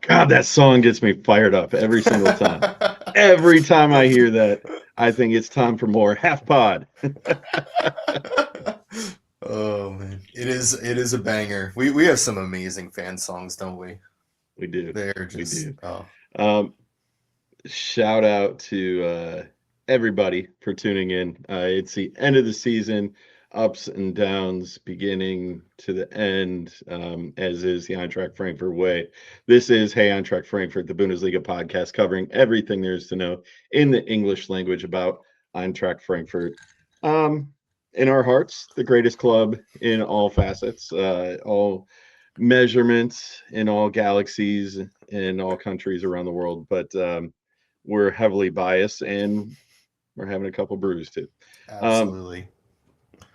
God, that song gets me fired up every single time. Every time I hear that, I think it's time for more hefpod. Oh man, it is a banger. We have some amazing fan songs, don't we? We do. They're We just do. oh Um, Shout out to everybody for tuning in. It's the end of the season, ups and downs, beginning to the end, as is the Eintracht Frankfurt way. This is Hey Eintracht Frankfurt, the Bundesliga podcast covering everything there is to know in the English language about Eintracht Frankfurt. Um, in our hearts, the greatest club in all facets, all measurements, in all galaxies, in all countries around the world. But we're heavily biased and we're having a couple brews too. Um, absolutely.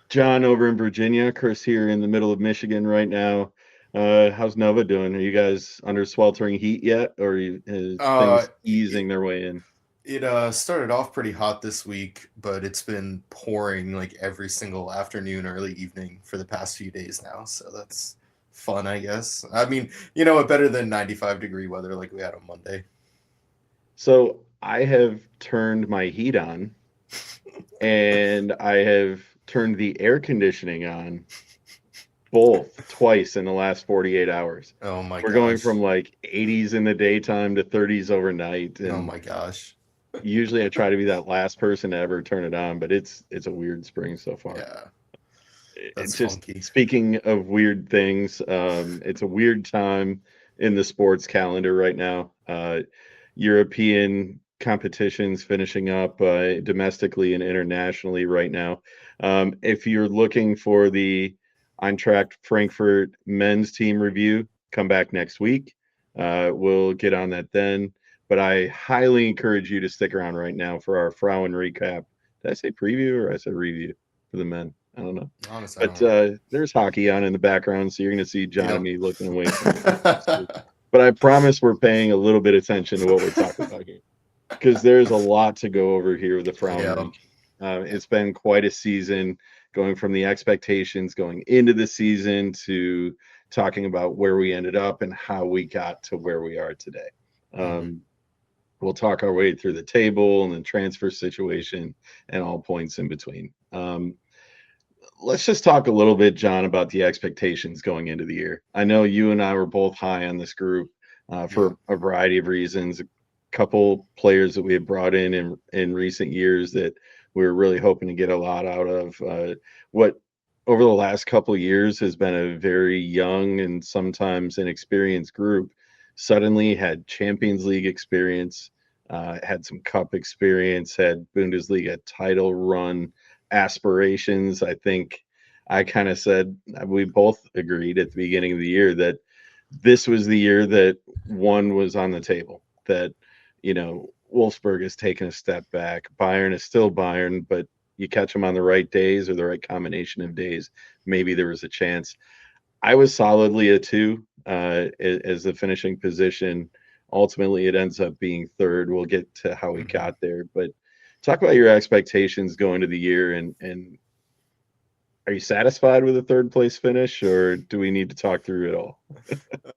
John over in Virginia, Chris here in the middle of Michigan right now. How's Nova doing? Are you guys under sweltering heat yet, or Uh, things it easing their way in? it started off pretty hot this week, but it's been pouring like every single afternoon, early evening for the past few days now. So that's fun, I guess. I mean, you know what? Better than 95-degree weather like we had on Monday. So I have turned my heat on, and I have turned the air conditioning on both twice in the last 48 hours. Oh my We're going gosh. from like 80s in the daytime to 30s overnight, Oh and my gosh. usually I try to be that last person to ever turn it on, but it's a weird spring so far. Yeah, It that's just funky. speaking of weird things, it's a weird time in the sports calendar right now. European competitions finishing up domestically and internationally right now. If you're looking for the Eintracht Frankfurt men's team review, come back next week. We'll get on that then. But I highly encourage you to stick around right now for our Frauen recap. Did I say preview or I said review for the men? I don't know. Honestly, I But don't know. there's hockey on in the background, so you're going to see John and Yep. me looking away from it like this too. But I promise we're paying a little bit of attention to what we're talking about here because there's a lot to go over here with the Frauen Yeah. Recap. It's been quite a season, going from the expectations going into the season to talking about where we ended up and how we got to where we are today. Hmm. Um, we'll talk our way through the table and the transfer situation and all points in between. Let's just talk a little bit, John, about the expectations going into the year. I know you and I were both high on this group Yeah. for a variety of reasons. A couple players that we had brought in recent years that we were really hoping to get a lot out of. What over the last couple of years has been a very young and sometimes inexperienced group. Suddenly had Champions League experience, had some cup experience, had Bundesliga title run aspirations. I think I kind of said we both agreed at the beginning of the year that this was the year that one was on the table. That Wolfsburg has taken a step back. Bayern is still Bayern, but you catch them on the right days or the right combination of days, maybe there was a chance. I was solidly a two as the finishing position. Ultimately, it ends up being third. We'll get to how we Hmm. got there, but talk about your expectations going to the year and are you satisfied with the third place finish or do we need to talk through it all?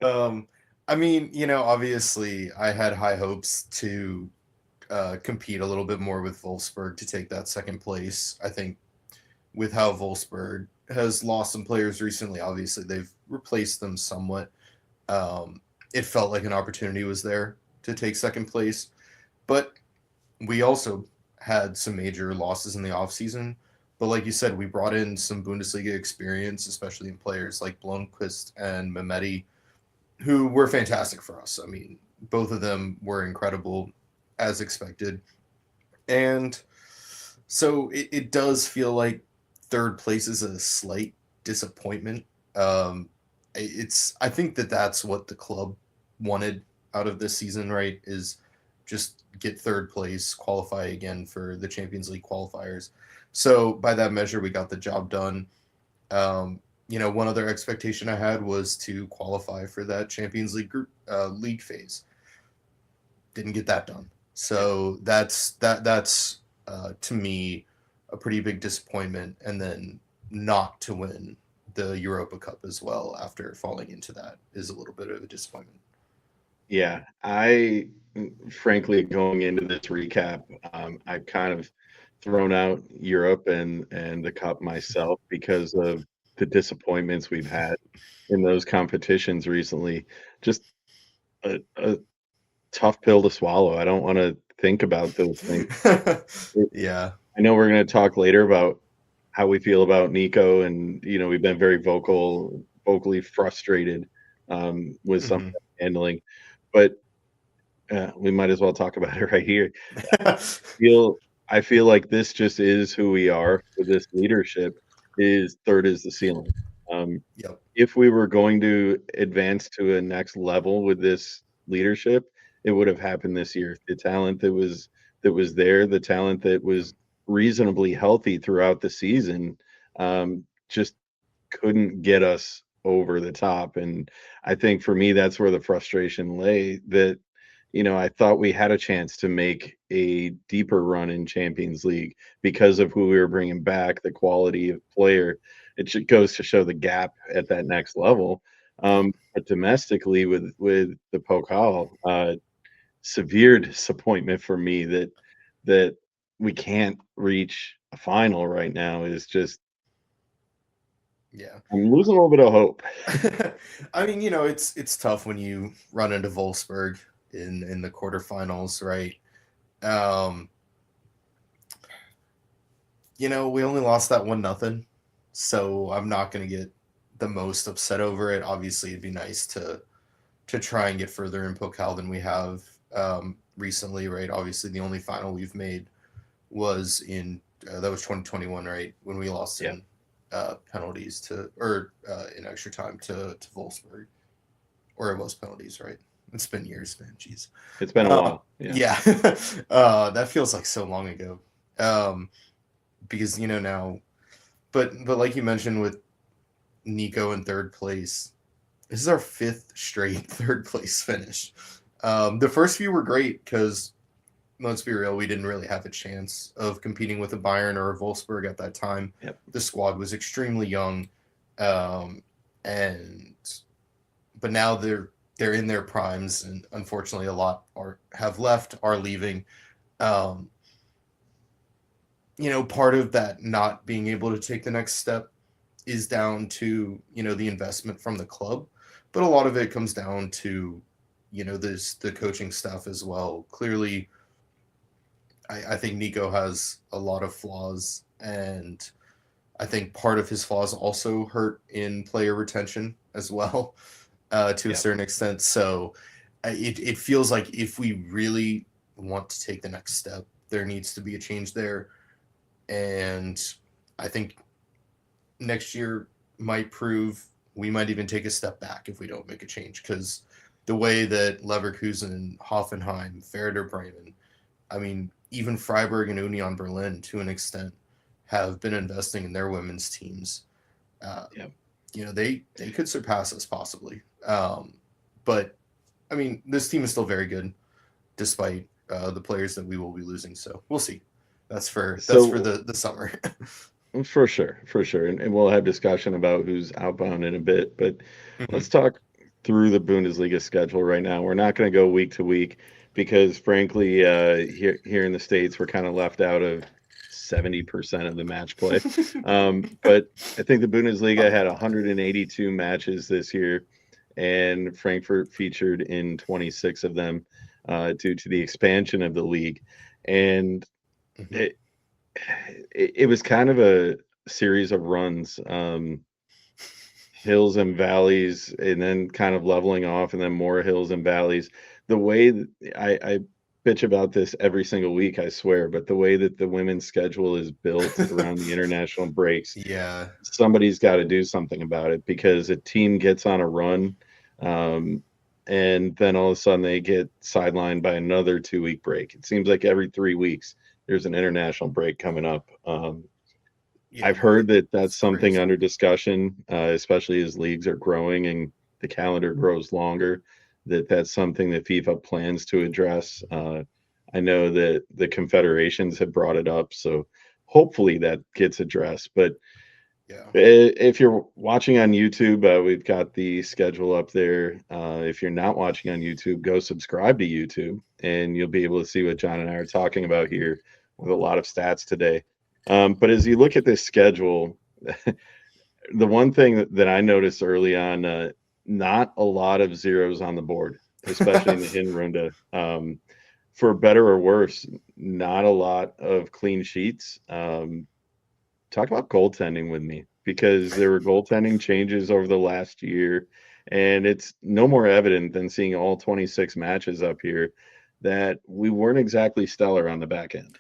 Um, I mean, obviously, I had high hopes to compete a little bit more with Wolfsburg to take that second place. I think with how Wolfsburg has lost some players recently, obviously they've replaced them somewhat. Um, it felt like an opportunity was there to take second place, but we also had some major losses in the offseason. But like you said, we brought in some Bundesliga experience, especially in players like Blomqvist and Mehmeti, who were fantastic for us. I mean, both of them were incredible as expected. And so it does feel like third place is a slight disappointment. I think that's what the club wanted out of this season, right? Is just get third place, qualify again for the Champions League qualifiers. So by that measure, we got the job done. One other expectation I had was to qualify for that Champions League group league phase. Didn't get that done. Yeah. So that's to me a pretty big disappointment. And then not to win the Europa Cup as well after falling into that is a little bit of a disappointment. Yeah, frankly, going into this recap, I've kind of thrown out Europe and the cup myself because of the disappointments we've had in those competitions recently. Just a tough pill to swallow. I don't want to think about those things. Yeah. I know we're going to talk later about how we feel about Nico, and we've been very vocally frustrated with some of Mhm. the handling, but we might as well talk about it right here. Feel I feel like this just is who we are with this leadership. Is third is the ceiling. Um, Yep. if we were going to advance to a next level with this leadership, it would have happened this year. The talent that was there, the talent that Yep. was reasonably healthy throughout the season, just couldn't get us over the top. And I think for me, that's where the frustration lay. That I thought we had a chance to make a deeper run in Champions League because of who we were bringing back, the quality of player. Goes to show the gap at that next level. Yep. But domestically, with the Pokal, severe disappointment for me that we can't reach a final right now is just Yeah. I'm losing a little bit of hope. I mean, it's tough when you run into Wolfsburg in the quarterfinals, right? Um, we only lost that 1-0, so I'm not going to get the most upset over it. Obviously, it'd be nice to try and get further in Pokal than we have recently, right? Obviously, the only final we've made was in that was 2021, right? When we lost Yeah, in penalties or in extra time to Wolfsburg, or it was penalties, right? It's been years, man. Jeez. it's been a while. Yeah. Yeah, that feels like so long ago. Um, because now, but like you mentioned with Nico in third place, this is our fifth straight third place finish. The first few were great because let's be real, we didn't really have a chance of competing with a Bayern or a Wolfsburg at that time. Yep. The squad was extremely young, and but now they're in their primes, and unfortunately, a lot have left, are leaving. Um, part of that not being able to take the next step is down to the investment from the club, but a lot of it comes down to the coaching staff as well. Clearly, I think Nico has a lot of flaws, and I think part of his flaws also hurt in player retention as well, to a Yep. certain extent. So it feels like if we really want to take the next step, there needs to be a change there. And I think next year might prove we might even take a step back if we don't make a change, because the way that Leverkusen, Hoffenheim, Werder Bremen, I mean, even Freiburg and Union Berlin, to an extent, have been investing in their women's teams. Uh, Yep. they could surpass us possibly. But I mean, this team is still very good, despite the players that we will be losing. So we'll see. That's for So the summer. for sure, and we'll have discussion about who's outbound in a bit. But let's Mhm. talk through the Bundesliga schedule right now. We're not going to go week to week because, frankly, here in the States, we're kind of left out of 70% of the match play. But I think the Bundesliga Something had like that. 182 matches this year, and Frankfurt featured in 26 of them due to the expansion of the league. And Mhm. it, it was kind of a series of runs, hills and valleys, and then kind of leveling off, and then more hills and valleys. The way that I bitch about this every single week, I swear, but the way that the women's schedule is built around the international breaks, Yeah. somebody's got to do something about it because a team gets on a run, um, and then all of a sudden they get sidelined by another 2 week break. It seems like every 3 weeks there's an international break coming up. Yeah, I've no, heard that that's it's something crazy. under discussion, especially as leagues are growing and the calendar grows longer. That's something that FIFA plans to address. I know that the confederations have brought it up, so hopefully that gets addressed. But Yeah. If you're watching on YouTube, we've got the schedule up there. If you're not watching on YouTube, go subscribe to YouTube, and you'll be able to see what John and I are talking about here with a lot of stats today. But as you look at this schedule, the one thing that I noticed early on, not a lot of zeros on the board, especially in the Hinrunde. For better or worse, not a lot of clean sheets. Talk about goaltending with me, because there were goaltending changes over the last year, and it's no more evident than seeing all 26 matches up here that we weren't exactly stellar on the back end.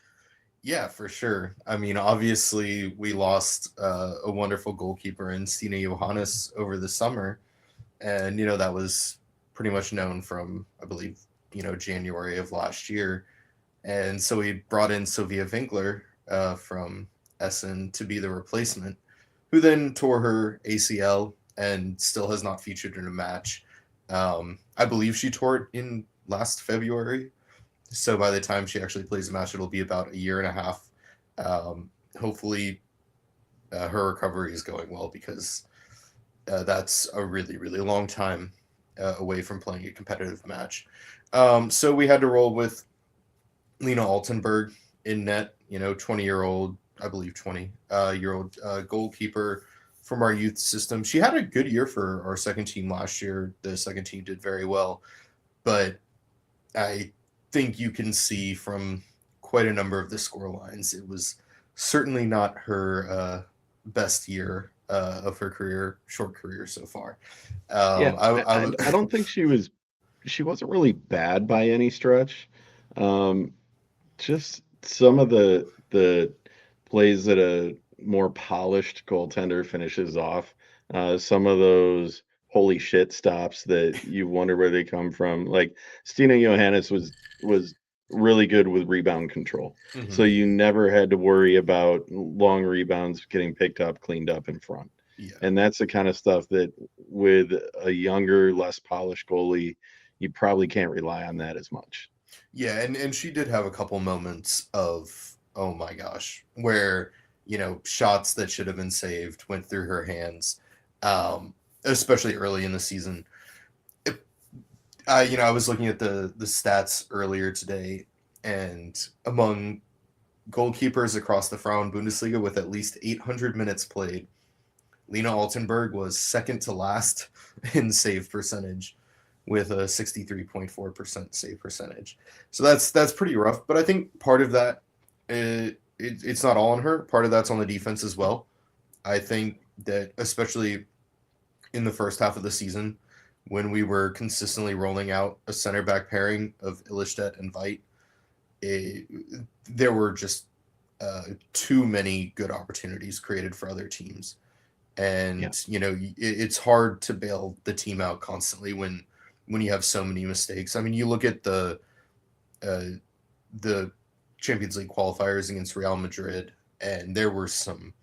Yeah, for sure. I mean, obviously, we lost a wonderful goalkeeper in Stina Johannes over the summer. And, that was pretty much known from, I believe, January of last year. And so we brought in Sylvia Winkler from Essen to be the replacement, who then tore her ACL and still has not featured in a match. I believe she tore it in last February. So by the time she actually plays a match, it'll be about a year and a half. Hopefully, her recovery is going well, because that's a really, really long time away from playing a competitive match. So we had to roll with Lena Altenberg in net, 20-year-old, I believe 20-year-old goalkeeper from our youth system. She had a good year for our second team last year. The second team did very well, but I think you can see from quite a number of the score lines, it was certainly not her best year of her short career so far. Yeah, I I don't think she wasn't really bad by any stretch. Um, just some of the plays that a more polished goaltender finishes off. Some of those holy shit stops that you wonder where they come from. Like Stina Johannes was really good with rebound control. So Mhm. you never had to worry about long rebounds getting picked up, cleaned up in front. Yeah. And that's the kind of stuff that with a younger, less polished goalie, you probably can't rely on that as much. Yeah, and she did have a couple moments of, oh my gosh, where, shots that should have been saved went through her hands, especially early in the season. I was looking at the stats earlier today, and among goalkeepers across the Frauen Bundesliga with at least 800 minutes played, Lena Altenberg was second to last in save percentage with a 63.4% save percentage. So that's pretty rough, but I think part of that it's not all on her. Part of that's on the defense as well. I think that especially in the first half of the season, when we were consistently rolling out a center back pairing of Illistedt and Veit, it, there were just too many good opportunities created for other teams. Yeah. And it's hard to bail the team out constantly when you have so many mistakes. I mean, you look at the Champions League qualifiers against Real Madrid, and there were some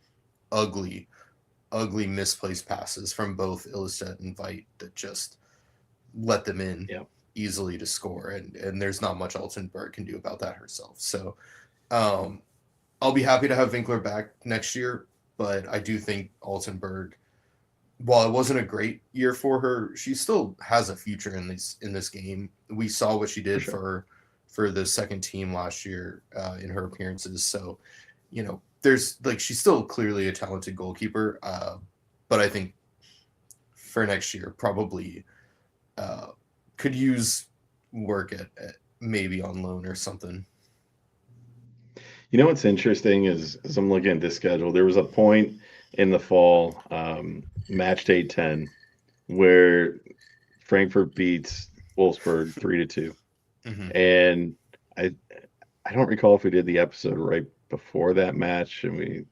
ugly, ugly misplaced passes from both Illistedt and Veit that just let them in Yeah. easily to score, and there's not much Altenberg can do about that herself. So um, I'll be happy to have Winkler back next year, but I do think Altenberg, while it wasn't a great year for her, she still has a future in this game. We saw what she For did sure. for the second team last year in her appearances. So, there's like she's still clearly a talented goalkeeper, but I think for next year probably uh, could use work at maybe on loan or something. You know what's interesting is as I'm looking at this schedule, there was a point in the fall, match day 10, where Frankfurt beats Wolfsburg 3-2. Mm-hmm. And I I don't recall if we did the episode right before that match and we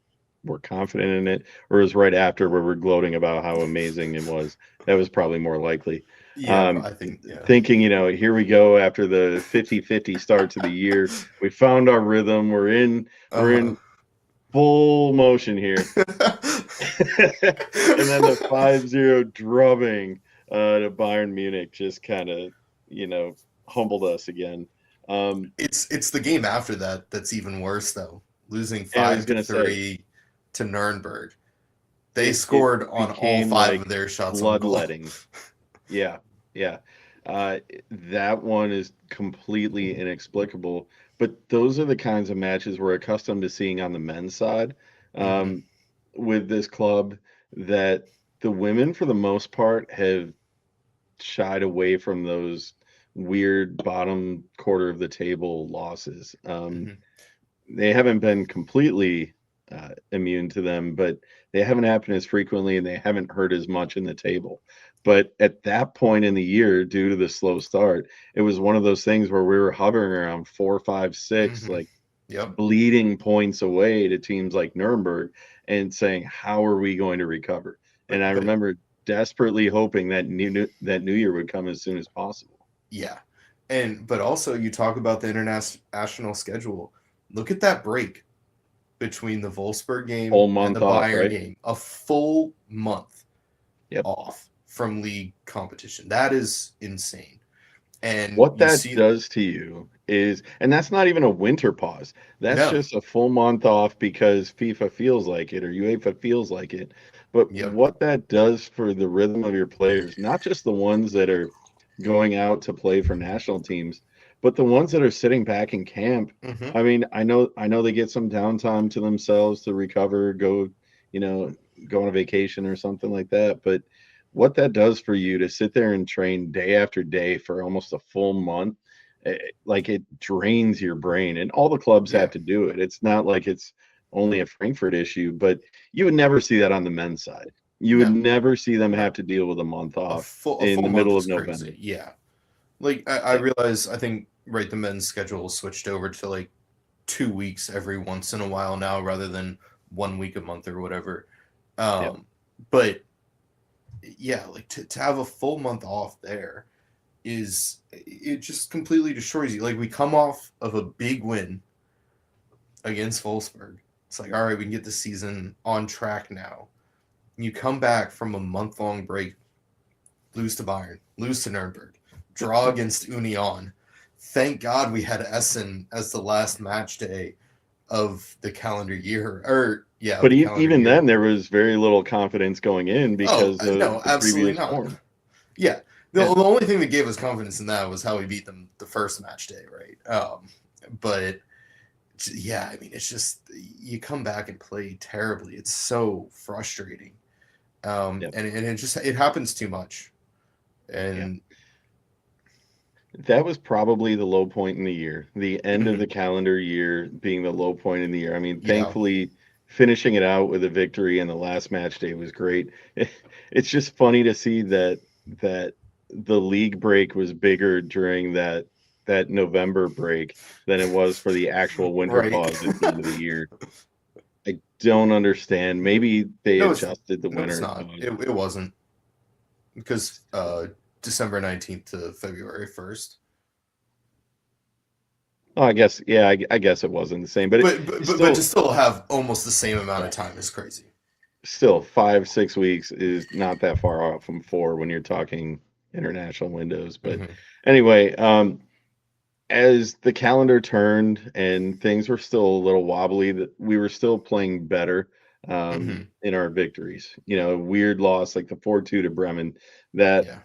were confident in it, or it was right after where we're gloating about how amazing it was. That was probably more likely. Yeah, Um, I think yeah. Thinking, here we go after the 50-50 start to the year. We found our rhythm. We're Uh-huh. in full motion here. And then the 5-0 drubbing to Bayern Munich just kind of, humbled us again. It's the game after that that's even worse though. Losing And I was five to gonna say, three to Nuremberg. They it scored on all became 5 like of their shots on goal. bloodletting. Yeah, yeah. That one is completely inexplicable. But those are the kinds of matches we're accustomed to seeing on the men's side Mhm. with this club, that the women, for the most part, have shied away from those weird bottom quarter of the table losses. Mhm. They haven't been completely immune to them, but they haven't happened as frequently and they haven't hurt as much in the table. But at that point in the year, due to the slow start, it was one of those things where we were hovering around 4, 5, 6, Mhm. like Yep. bleeding points away to teams like Nuremberg and saying, how are we going to recover? And I But remember desperately hoping that new year would come as soon as possible. yeah. But also you talk about the international schedule. Look at that break between the Wolfsburg game Whole and the month off, Bayern right? game. A full month Yep. off from league competition. That is insane. And What you that see does to you is, and that's not even a winter pause. That's no. just a full month off because FIFA feels like it or UEFA feels like it. But Yep. what that does for the rhythm of your players, not just the ones that are going out to play for national teams, but the ones that are sitting back in camp. Mhm. I mean, I know they get some downtime to themselves to recover, go, you know, go on a vacation or something like that. But what that does for you to sit there and train day after day for almost a full month, like it drains your brain, and all the clubs have Yeah. to do it. It's not like it's only a Frankfurt issue, but you would never see that on the men's side. You would No. never see them No. have to deal with a month off A in full the month middle is of November. crazy. Yeah. Like I Yeah. realize I think right the men's schedule switched over to like 2 weeks every once in a while now rather than 1 week a month or whatever. Yeah. But yeah, like to have a full month off there is it just completely destroys you. Like we come off of a big win against Wolfsburg. It's like, all right, we can get the season on track now. You come back from a month long break, lose to Bayern, lose to Nuremberg, draw against Union. Thank God we had Essen as the last match day of the calendar year, or yeah, of But the calendar even year. then, there was very little confidence going in Oh because of no, the absolutely previous not. form. Yeah, Yeah. the only thing that gave us confidence in that was how we beat them the first match day, right? But yeah, I mean, it's just you come back and play terribly. It's so frustrating, Yeah. and it happens too much, Yeah. and That was probably the low point in the year. The end of mhm, the calendar year being the low point in the year. I mean, yeah, thankfully, finishing it out with a victory in the last match day was great. It's just funny to see that the league break was bigger during that November break than it was for the actual winter right. pause at the end of the year. I don't understand. Maybe they No, adjusted the it's winter not. pause. It wasn't because December 19th to February 1st. Oh, I guess, yeah, I guess it wasn't the same, but it's But to still still have almost the same amount of time is crazy. still 5, 6 weeks is not that far off from 4 when you're talking international windows. But Hmm. anyway, as the calendar turned and things were still a little wobbly, that we were still playing better Hmm. in our victories. You know, a weird loss like the 4-2 to Bremen. That Yeah,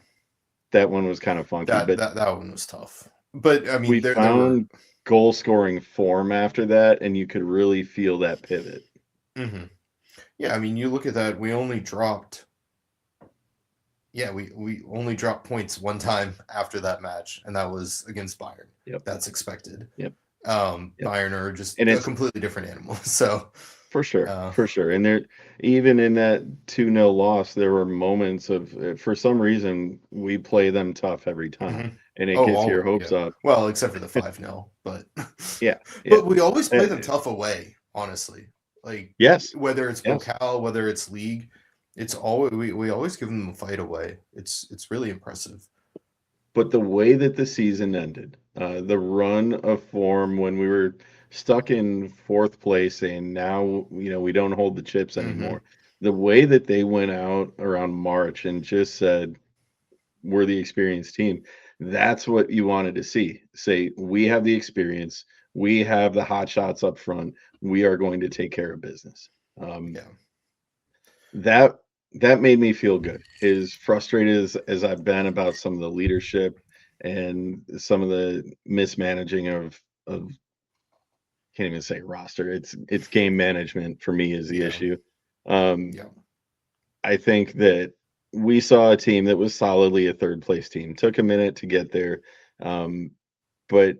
that one was kind of funky, but that one was tough. But I we mean, there were. found goal scoring form after that, and you could really feel that pivot. Hmm. Yeah, I mean, you look at that. We only dropped. Yeah, we only dropped points one time after that match, and that was against Bayern. Yep, That's expected. yep, yep. Bayern are just And a it's completely different animal. So, for sure, uh, for sure. And there, even in that 2-0 loss, there were moments of, for some reason, we play them tough every time, mhm. and it Oh, gets your all hopes yeah. up. Well, except for the 5-0, but Yeah, yeah. but we always Uh, play them tough away. Honestly, like yes, whether it's yes. Pokal, whether it's league, it's always we always give them a fight away. It's really impressive. But the way that the season ended, the run of form when we were stuck in fourth place and now, we don't hold the chips Hmm. anymore. The way that they went out around March and just said, we're the experienced team. That's what you wanted to see. Say, we have the experience, we have the hot shots up front, we are going to take care of business. Um, Yeah. that that made me feel good. As frustrated as I've been about some of the leadership and some of the mismanaging of can't even say roster. It's game management for me is the Yeah, issue. Um, yeah, I think that we saw a team that was solidly a third place team. Took a minute to get there, but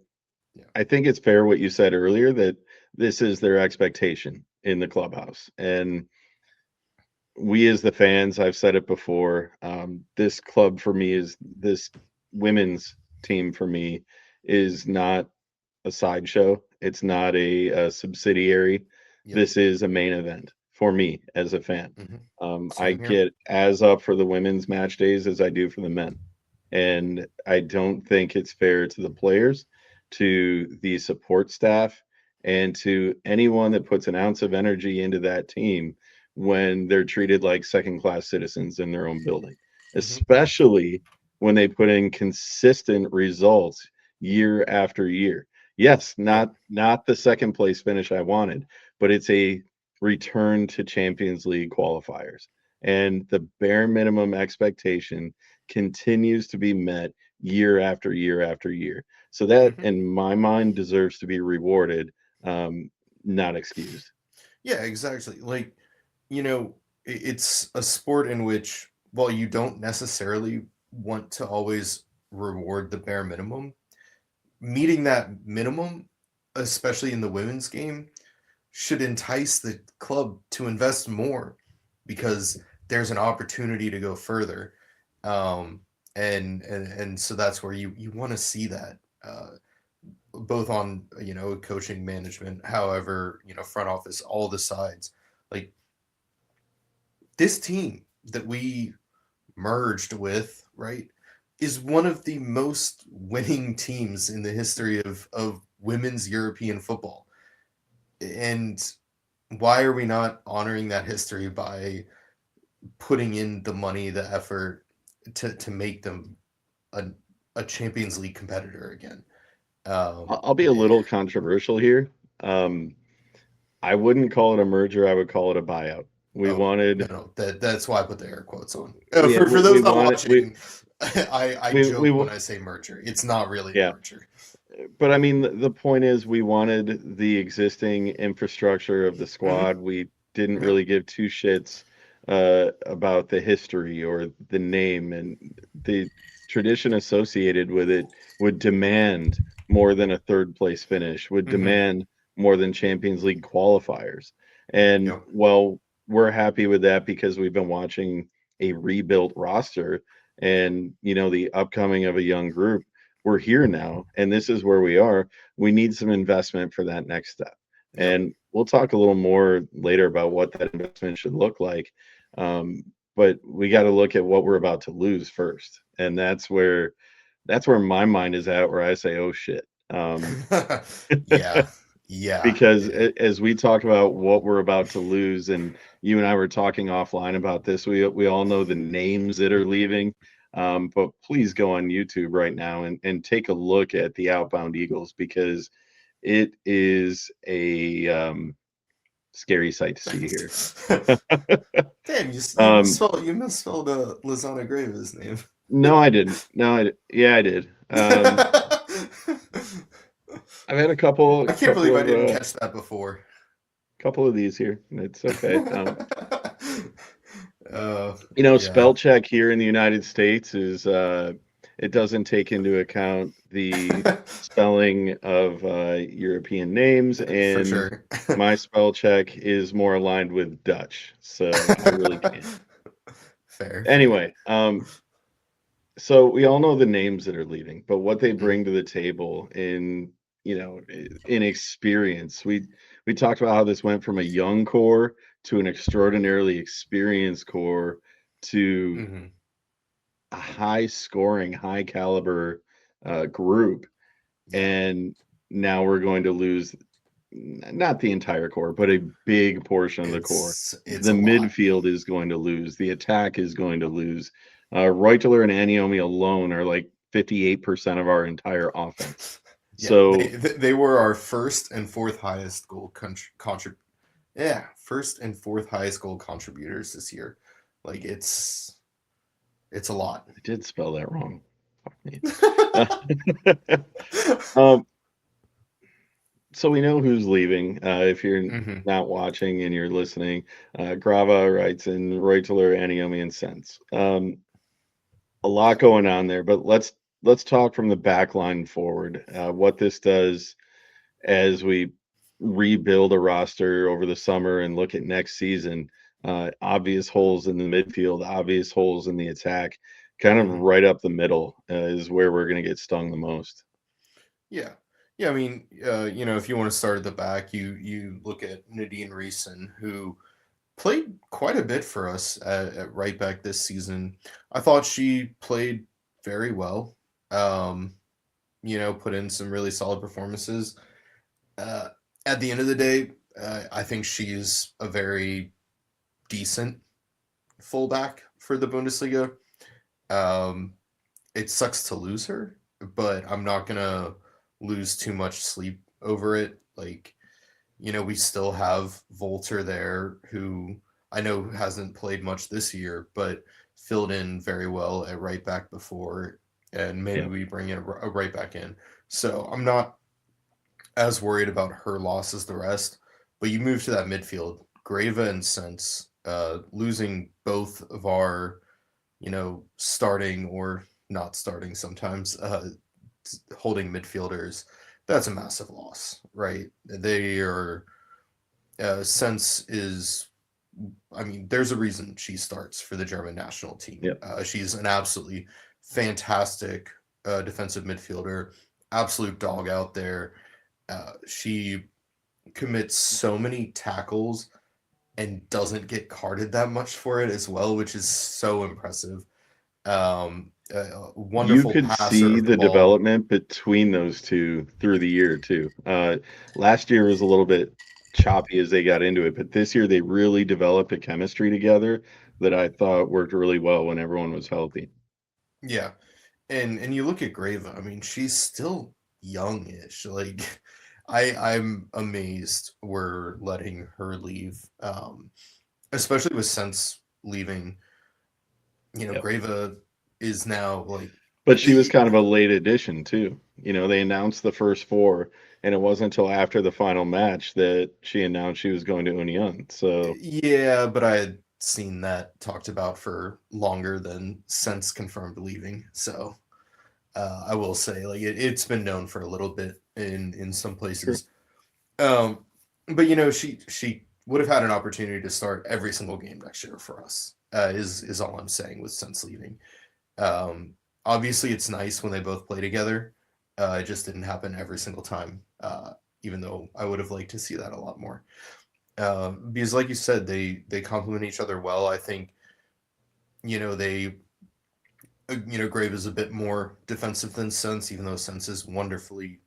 yeah. I think it's fair what you said earlier that this is their expectation in the clubhouse, and we as the fans, I've said it before, this club for me is this women's team for me is not a sideshow. It's not a subsidiary. Yep. This is a main event for me as a fan. Hmm. I Same here. get as up for the women's match days as I do for the men. And I don't think it's fair to the players, to the support staff, and to anyone that puts an ounce of energy into that team when they're treated like second class citizens in their own building, Hmm. especially when they put in consistent results year after year. Yes, Yep. not the second place finish I wanted, but it's a return to Champions League qualifiers. And the bare minimum expectation continues to be met year after year after year. So that, Hmm. in my mind, deserves to be rewarded, not excused. Yeah, exactly. Like, it's a sport in which, while you don't necessarily want to always reward the bare minimum, meeting that minimum, especially in the women's game, should entice the club to invest more because there's an opportunity to go further. Um, and so that's where you want to see that, both on, coaching, management, however, front office, all the sides. Like, this team that we merged with, right, is one of the most winning teams in the history of women's European football. And why are we not honoring that history by putting in the money, the effort to make them a, a Champions League competitor again? I'll be a little controversial here. Um, I wouldn't call it a merger. I would call it a buyout. We Oh, no, wanted, no, that's why I put the air quotes on. yeah, For we those not wanted, watching, I we, joke when wa- I say merger. It's not really a yeah. merger. But I mean, the point is, we wanted the existing infrastructure of the Hmm. squad. We didn't Yep. really give two shits about the history or the name, and the tradition associated with it would demand more than a third place finish, would Hmm. demand more than Champions League qualifiers. And Yep. well, we're happy with that because we've been watching a rebuilt roster and, the upcoming of a young group. We're here now and this is where we are. We need some investment for that next step, Yep. and we'll talk a little more later about what that investment should look like. um, but we got to look at what we're about to lose first, and that's where my mind is at, where I say oh shit. Yeah. Yeah. Because as we talk about what we're about to lose, and you and I were talking offline about this, we all know the names that are leaving. But please go on YouTube right now and take a look at the Outbound Eagles, because it is a scary sight to see here. Damn, you Um, misspelled Lizana Grave's name. no, I didn't. No, yeah, I did. I've had a couple I can't believe couple I of didn't catch that before. couple of these here. It's okay. uh, Spell yeah, check here in the United States is it doesn't take into account the spelling of European names, for and sure. my spell check is more aligned with Dutch, so I really can't. Fair, fair. Anyway, so we all know the names that are leaving, but what they Mm, bring to the table in experience. We talked about how this went from a young core to an extraordinarily experienced core to mhm. a high scoring, high caliber group, Yeah, and now we're going to lose not the entire core, but a big portion of the core. it's The a lot. midfield is going to lose. The attack is going to lose. Reuteler and Aniomi alone are like 58% of our entire offense. Yeah, So they were our first and fourth highest goal Yeah, first and fourth highest goal contributors this year. Like it's a lot. I did spell that wrong. Fuck me. um, so we know who's leaving. If you're Hmm. not watching and you're listening, Grava writes in Reutler, Aniomi, and Sense. A lot Yeah. going on there, but let's talk from the back line forward. What this does as we rebuild a roster over the summer and look at next season. Obvious holes in the midfield, obvious holes in the attack, kind of Hmm. right up the middle is where we're going to get stung the most. Yeah. Yeah, I mean, if you want to start at the back, you look at Nadine Reeson, who played quite a bit for us at right back this season. I thought she played very well. Um, put in some really solid performances. Uh, at the end of the day, I think she's a very decent fullback for the Bundesliga. Um, it sucks to lose her, but I'm not gonna lose too much sleep over it. Like, we still have Volter there, who I know hasn't played much this year, but filled in very well at right back before, and maybe Yeah, we bring in a right back in. So I'm not as worried about her loss as the rest. But you move to that midfield, Grava and Sense, losing both of our, starting or not starting sometimes, holding midfielders. That's a massive loss, right? They are Sense is, I mean, there's a reason she starts for the German national team. yeah. She's an absolutely fantastic defensive midfielder, absolute dog out there. She commits so many tackles and doesn't get carded that much for it as well, which is so impressive. A You wonderful could passer see of the the ball. development between those two through the year too. Last year was a little bit choppy as they got into it, but this year they really developed a chemistry together that I thought worked really well when everyone was healthy. Yeah, and you look at Grava. I mean, she's still youngish. Like, I'm amazed we're letting her leave, especially with Sense leaving. Yep. Grava is now like, But she was y- kind of a late addition too. They announced the first four, and it wasn't until after the final match that she announced she was going to Union. So yeah, but I had seen that talked about for longer than Sense confirmed leaving. So I will say, like, it's been known for a little bit in some sure. places. Um, but she would have had an opportunity to start every single game next year for us. Is all I'm saying with Sense leaving. Um, Obviously, it's nice when they both play together. It just didn't happen every single time. Even though I would have liked to see that a lot more. Because, like you said, they complement each other well. I think they Grave is a bit more defensive than Sense, even though Sense is wonderfully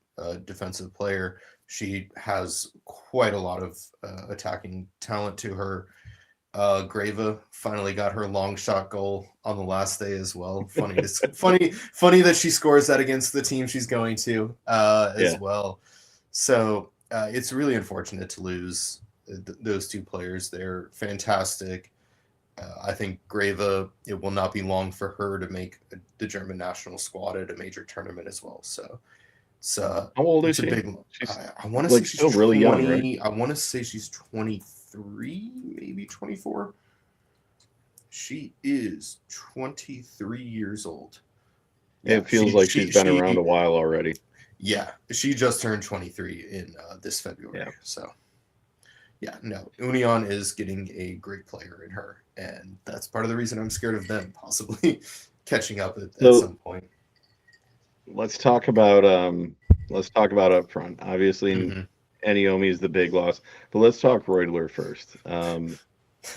defensive player. She has quite a lot of attacking talent to her. Grava finally got her long shot goal on the last day as well. Funny that she scores that against the team she's going to Yeah. as well. So it's really unfortunate to lose those two players. They're fantastic. I think Grava, it will not be long for her to make the German national squad at a major tournament as well. So How old is it's a she? big. She's I want to say like she's still really young, right? 20. I want to say she's 23, maybe 24. She is 23 years old. Yeah, It feels like she's been around a while already. yeah, she just turned 23 in this February. Yeah. So yeah, no, Union is getting a great player in her, and that's part of the reason I'm scared of them possibly catching up at So some point. let's talk about up front. Obviously, Hmm. Eniomi is the big loss, but let's talk Reutler first, They're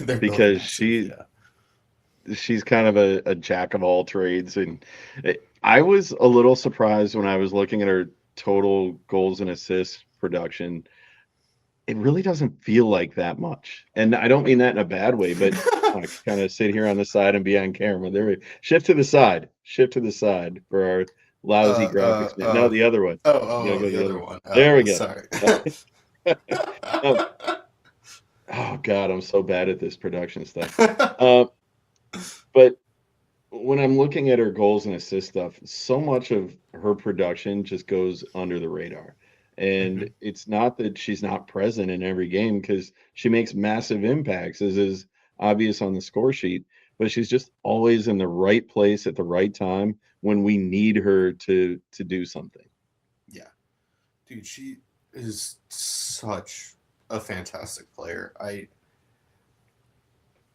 both because massive. Yeah. she's kind of a jack of all trades, and I was a little surprised when I was looking at her total goals and assists production. It really doesn't feel like that much, and I don't mean that in a bad way, but I can kind of sit here on the side and be on camera. There, shift to the side, shift to the side for our lousy Uh, uh, graphics. No, uh, the other one. You gotta oh, go the the other other way. one. There we go. Sorry. Um, Oh God, I'm so bad at this production stuff. Uh, but when I'm looking at her goals and assist stuff, so much of her production just goes under the radar. And Mhm. it's not that she's not present in every game because she makes massive impacts, as is obvious on the score sheet, but she's just always in the right place at the right time when we need her to do something. Yeah, dude, she is such a fantastic player.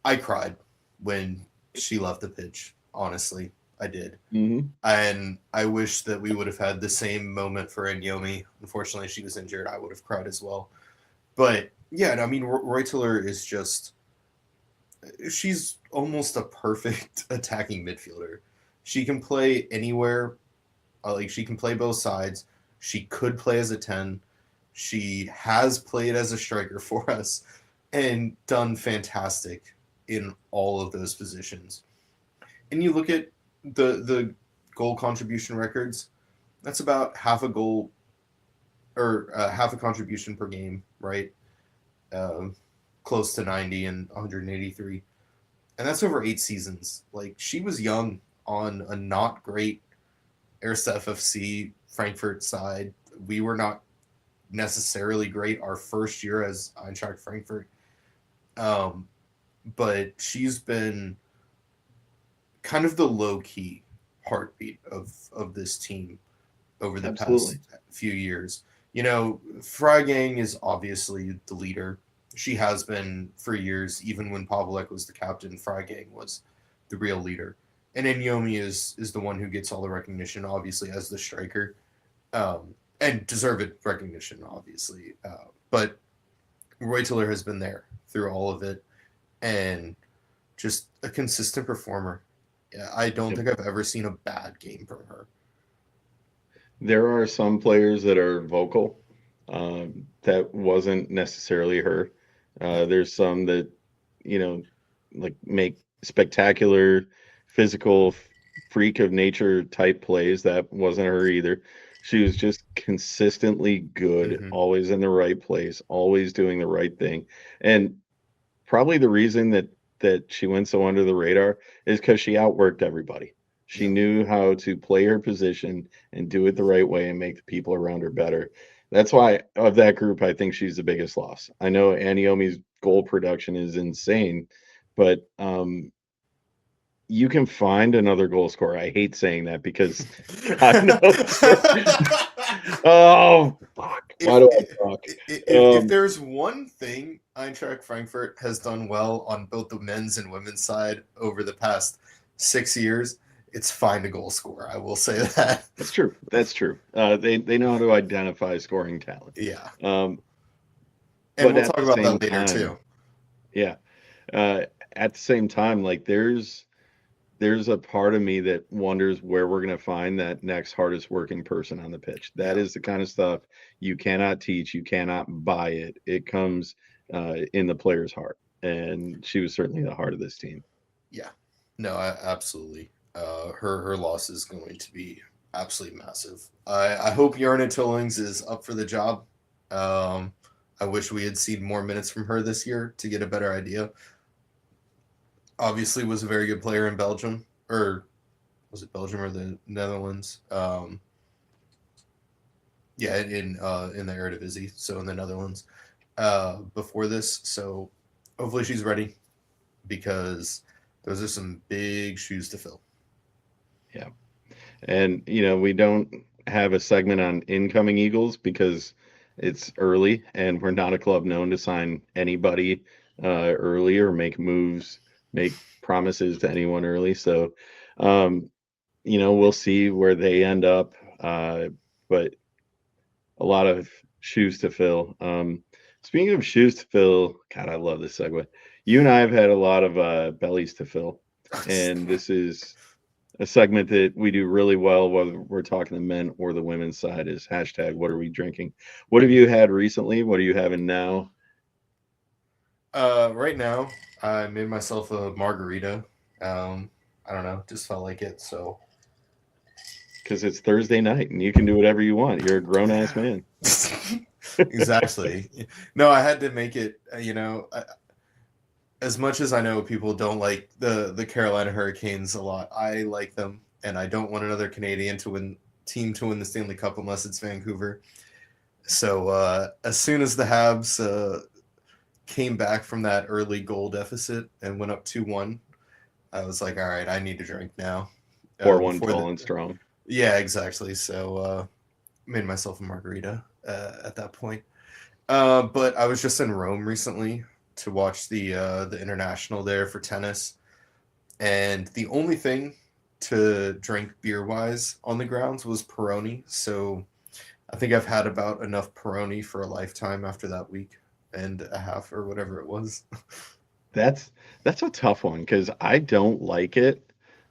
I cried when she left the pitch. Honestly, I did. Hmm. And I wish that we would have had the same moment for Enyomi. Unfortunately, she was injured. I would have cried as well. But yeah, I mean, Reuteler is just, she's almost a perfect attacking midfielder. She can play anywhere. Like, she can play both sides. She could play as a 10. She has played as a striker for us and done fantastic in all of those positions. And you look at the goal contribution records, that's about half a goal, or half a contribution per game, right? Um, Close to 90 and 183. And that's over 8 seasons. Like, she was young on a not great Erste FFC Frankfurt side. We were not necessarily great our first year as Eintracht Frankfurt. Um, but she's been kind of the low key heartbeat of this team over the Absolutely. past few years. You know, Freigang is obviously the leader. She has been for years, even when Pavlek was the captain. Freigang was the real leader, and Enyomi is the one who gets all the recognition, obviously as the striker, and deserved recognition, obviously. But Reuteler has been there through all of it, and just a consistent performer. Yeah, I don't Yep. think I've ever seen a bad game from her. There are some players that are vocal. That wasn't necessarily her. No. There's some that, you know, like make spectacular physical freak of nature type plays. That wasn't her either. She was just consistently good, Mm-hmm. always in the right place, always doing the right thing. And probably the reason that she went so under the radar is because she outworked everybody. She Yep. knew how to play her position and do it the right way and make the people around her better. That's why of that group, I think she's the biggest loss. I know Aniomi's goal production is insane, but you can find another goal scorer. I hate saying that because God knows. Oh fuck! Why if, do I talk? if there's one thing Eintracht Frankfurt has done well on both the men's and women's side over the past 6 years, it's find a goal scorer. I will say that. That's true. That's true. They know how to identify scoring talent. Yeah, Um, and but we'll at talk the about same that later time, too. yeah. At the same time, like there's a part of me that wonders where we're gonna find that next hardest working person on the pitch. That Yeah, is the kind of stuff you cannot teach, you cannot buy it. It comes in the player's heart, and she was certainly the heart of this team. yeah, no, absolutely. Her loss is going to be absolutely massive. I hope Yarna Tillings is up for the job. Um, I wish we had seen more minutes from her this year to get a better idea. Obviously, was a very good player in Belgium, or was it Belgium or the Netherlands? Yeah, in the Eredivisie, so in the Netherlands. Before this, so hopefully she's ready because those are some big shoes to fill. Yeah. And we don't have a segment on incoming Eagles because it's early and we're not a club known to sign anybody early or make moves, make promises to anyone early. So, um, we'll see where they end up. But a lot of shoes to fill. Speaking of shoes to fill, God, I love this segue. You and I have had a lot of bellies to fill, and this is a segment that we do really well, whether we're talking the men or the women's side, is hashtag what are we drinking? What have you had recently? What are you having now? Right now, I made myself a margarita. I don't know, just felt like it. So Because it's Thursday night and you can do whatever you want. You're a grown ass yeah, man. Exactly. No, I had to make it, as much as I know people don't like the Carolina Hurricanes a lot, I like them, and I don't want another Canadian team to win the Stanley Cup unless it's Vancouver. So as soon as the Habs came back from that early goal deficit and went up 2-1, I was like, all right, I need to drink now. 4-1 tall and strong. Yeah, exactly. So made myself a margarita at that point. But I was just in Rome recently to watch the international there for tennis, and the only thing to drink beer wise on the grounds was Peroni. So I think I've had about enough Peroni for a lifetime after that week and a half or whatever it was. That's a tough one because I don't like it,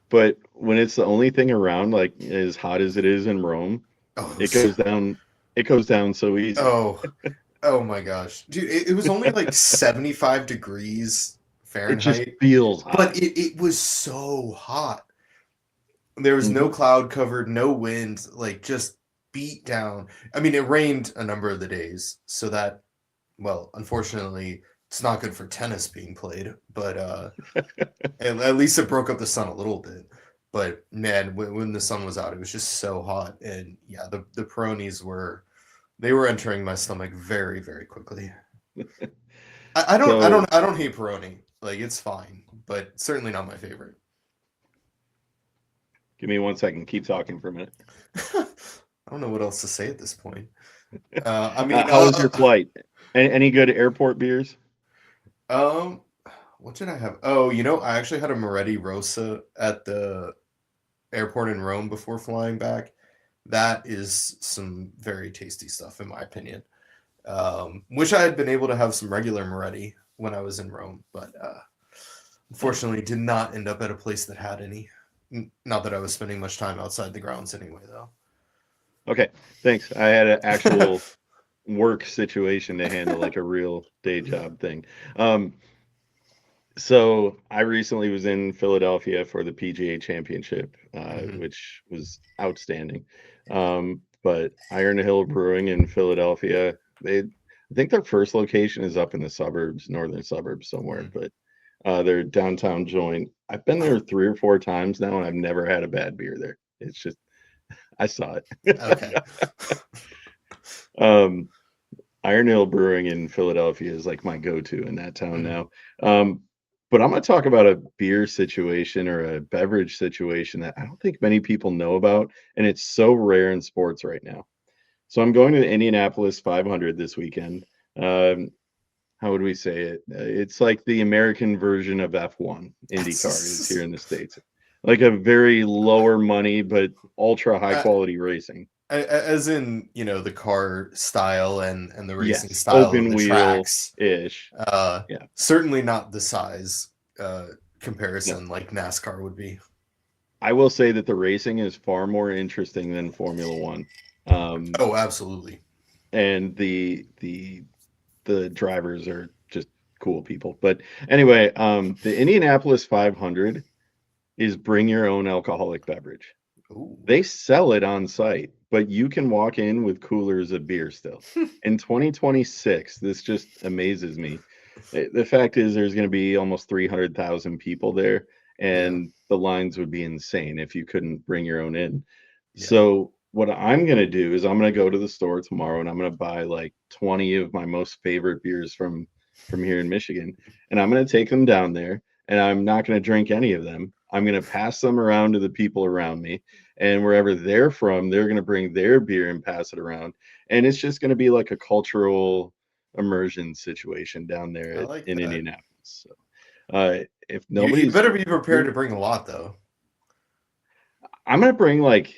but when it's the only thing around, like as hot as it is in Rome, Oh, it goes down. It goes down so easy. oh, oh my gosh, dude! It was only like 75 degrees It just Fahrenheit, feels but hot. it was so hot. There was no Hmm. cloud covered, no wind, like just beat down. I mean, it rained a number of the days, so that, well, unfortunately, it's not good for tennis being played, but at least it broke up the sun a little bit. But man, when the sun was out, it was just so hot, and yeah, the Peronis were entering my stomach very, very quickly. So I don't hate Peroni. Like it's fine, but certainly not my favorite. give me 1 second. Keep talking for a minute. I don't know what else to say at this point. I mean, How was your flight? Any good airport beers? um, what did I have? Oh, I actually had a Moretti Rosa at the airport in Rome before flying back. That is some very tasty stuff, in my opinion. Wish I had been able to have some regular Moretti when I was in Rome, but unfortunately did not end up at a place that had any. Not that I was spending much time outside the grounds anyway, though. Okay, thanks. I had an actual work situation to handle, like a real day job thing. Um, so I recently was in Philadelphia for the PGA Championship, Hmm. which was outstanding. But Iron Hill Brewing in Philadelphia, I think their first location is up in the suburbs, northern suburbs somewhere, Hmm. but their downtown joint. I've been there 3 or 4 times now, and I've never had a bad beer there. It's just I saw Okay. it. um, Iron Ale Brewing in Philadelphia is like my go-to in that town Hmm. now. Um, but I'm going to talk about a beer situation or a beverage situation that I don't think many people know about, and it's so rare in sports right now. So I'm going to the Indianapolis 500 this weekend. Um, how would we say it? It's like the American version of F1. IndyCar is here in the States. Like a very lower money but ultra high uh, quality racing. as in, the car style and the racing Yes, style of open the wheel tracks. ish. Uh, Yeah. Certainly not the size No. comparison like NASCAR would be. I will say that the racing is far more interesting than Formula One, Oh, absolutely. and the drivers are just cool people. But anyway, the Indianapolis 500 is bring your own alcoholic beverage. Ooh. They sell it on site, but you can walk in with coolers of beer still. In 2026, this just amazes me. The fact is, there's going to be almost 300,000 people there, Yeah. and the lines would be insane if you couldn't bring your own in. Yeah. So, what I'm going to do is I'm going to go to the store tomorrow and I'm going to buy like 20 of my most favorite beers from here in Michigan, and I'm going to take them down there, and I'm not going to drink any of them. I'm going to pass them around to the people around me, and wherever they're from, they're going to bring their beer and pass it around, and it's just going to be like a cultural immersion situation down there I like in that. Indianapolis. So, if You nobody's, better be prepared to bring a lot though. I'm gonna bring like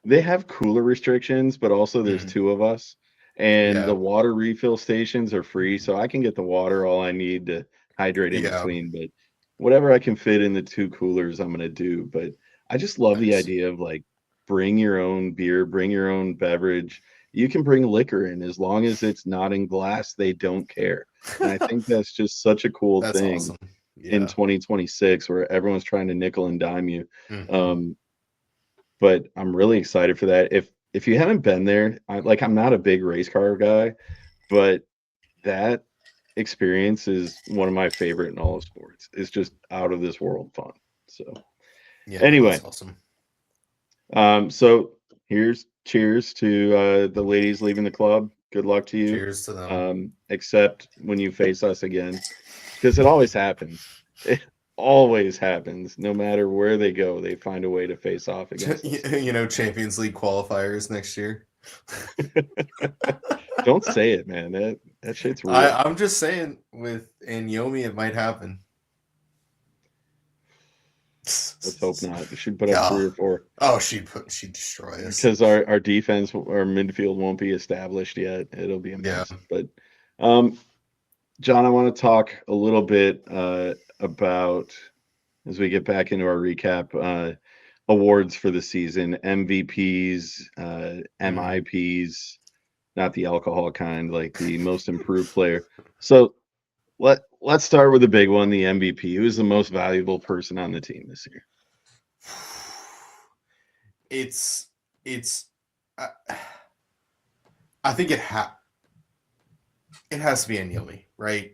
they have cooler restrictions, but also there's Mhm. two of us, and the Yeah. water refill stations are free, so I can get the water all I need to hydrate in Yeah. between. But whatever I can fit in the two coolers, I'm gonna do. But I just love the Nice. idea of like bring your own beer, bring your own beverage. You can bring liquor in as long as it's not in glass, they don't care. And I think that's just such a cool That's thing awesome. in Yeah. 2026 where everyone's trying to nickel and dime you. Hmm. Um, but I'm really excited for that. If you haven't been there, I'm not a big race car guy, but that experience is one of my favorite in all of sports. It's just out of this world fun. So Yeah, anyway, that's awesome. so here's cheers to the ladies leaving the club. Good luck to you. Cheers to them. Except when you face us again, because it always happens. It always happens. No matter where they go, they find a way to face off against us. You know, Champions League qualifiers next year. Don't say it, man. That shit's real. I'm just saying, with Yomi, it might happen. Let's hope not. She'd put up Yeah. 3 or 4. Oh, she'd destroy us. Because our defense, our midfield won't be established yet. It'll be a mess. Yeah. But John, I want to talk a little bit about, as we get back into our recap, awards for the season, MVPs, MIPs, not the alcohol kind, like the most improved player. So let's start with the big one, the MVP. Who's the most valuable person on the team this year? It's I think it has to be Yomi, right?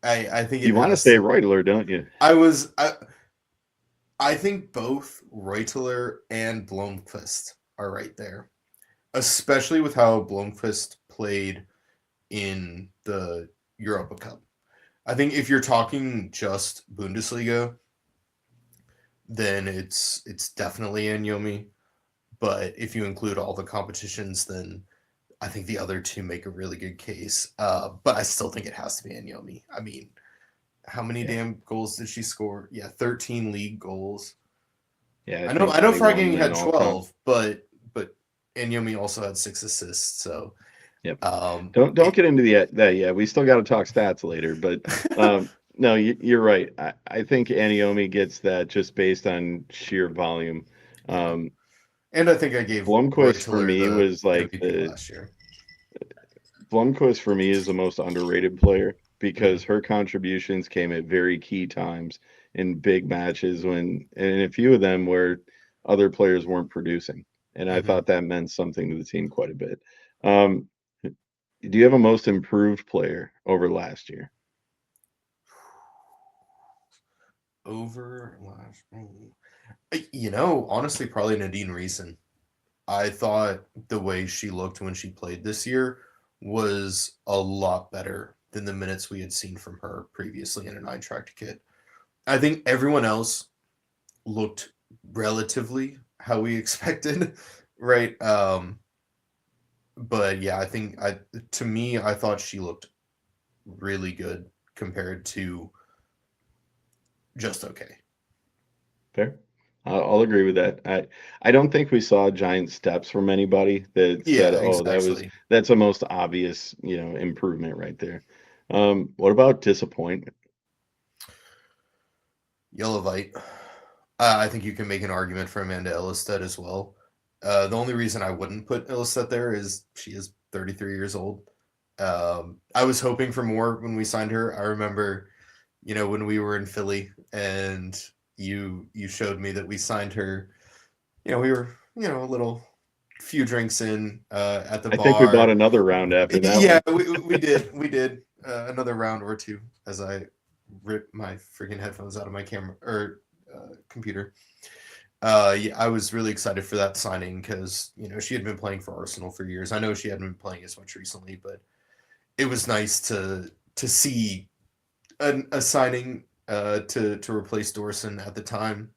I think you want to say Reutler, don't you? I think both Reutler and Blomqvist are right there, especially with how Blomqvist played in the Europa Cup. I think if you're talking just Bundesliga, then it's definitely Yomi. But if you include all the competitions, then I think the other two make a really good case. But I still think it has to be Yomi. I mean, how many damn goals did she score? Yeah, 13 league goals. Yeah, I know Fragging had 12, but Yomi also had 6 assists. So yep. Don't get into that yet. We still got to talk stats later, but no, you're right. I think Yomi gets that just based on sheer volume. And I think I gave Blomqvist for me was like MVP last year. Blomqvist for me is the most underrated player because her contributions came at very key times in big matches and a few of them where other players weren't producing. And I thought that meant something to the team quite a bit. Do you have a most improved player over last year? Over last, honestly, probably Nadine Reason. I thought the way she looked when she played this year was a lot better than the minutes we had seen from her previously in an Eintracht kit. I think everyone else looked relatively how we expected, right? But yeah, I think I thought she looked really good compared to just okay. Fair. I'll agree with that. I don't think we saw giant steps from anybody that said, "Oh, that's the most obvious, improvement right there." What about disappointment? Yellowvite. I think you can make an argument for Amanda Ellisted as well. The only reason I wouldn't put Ellisted there is she is 33 years old. I was hoping for more when we signed her. I remember, when we were in Philly and you showed me that we signed her. We were, a few drinks in at the bar. I think we bought another round after that. Yeah, we did another round or two as I ripped my freaking headphones out of my camera or computer. Yeah, I was really excited for that signing because she had been playing for Arsenal for years. I know she hadn't been playing as much recently, but it was nice to see a signing to replace Dorson at the time.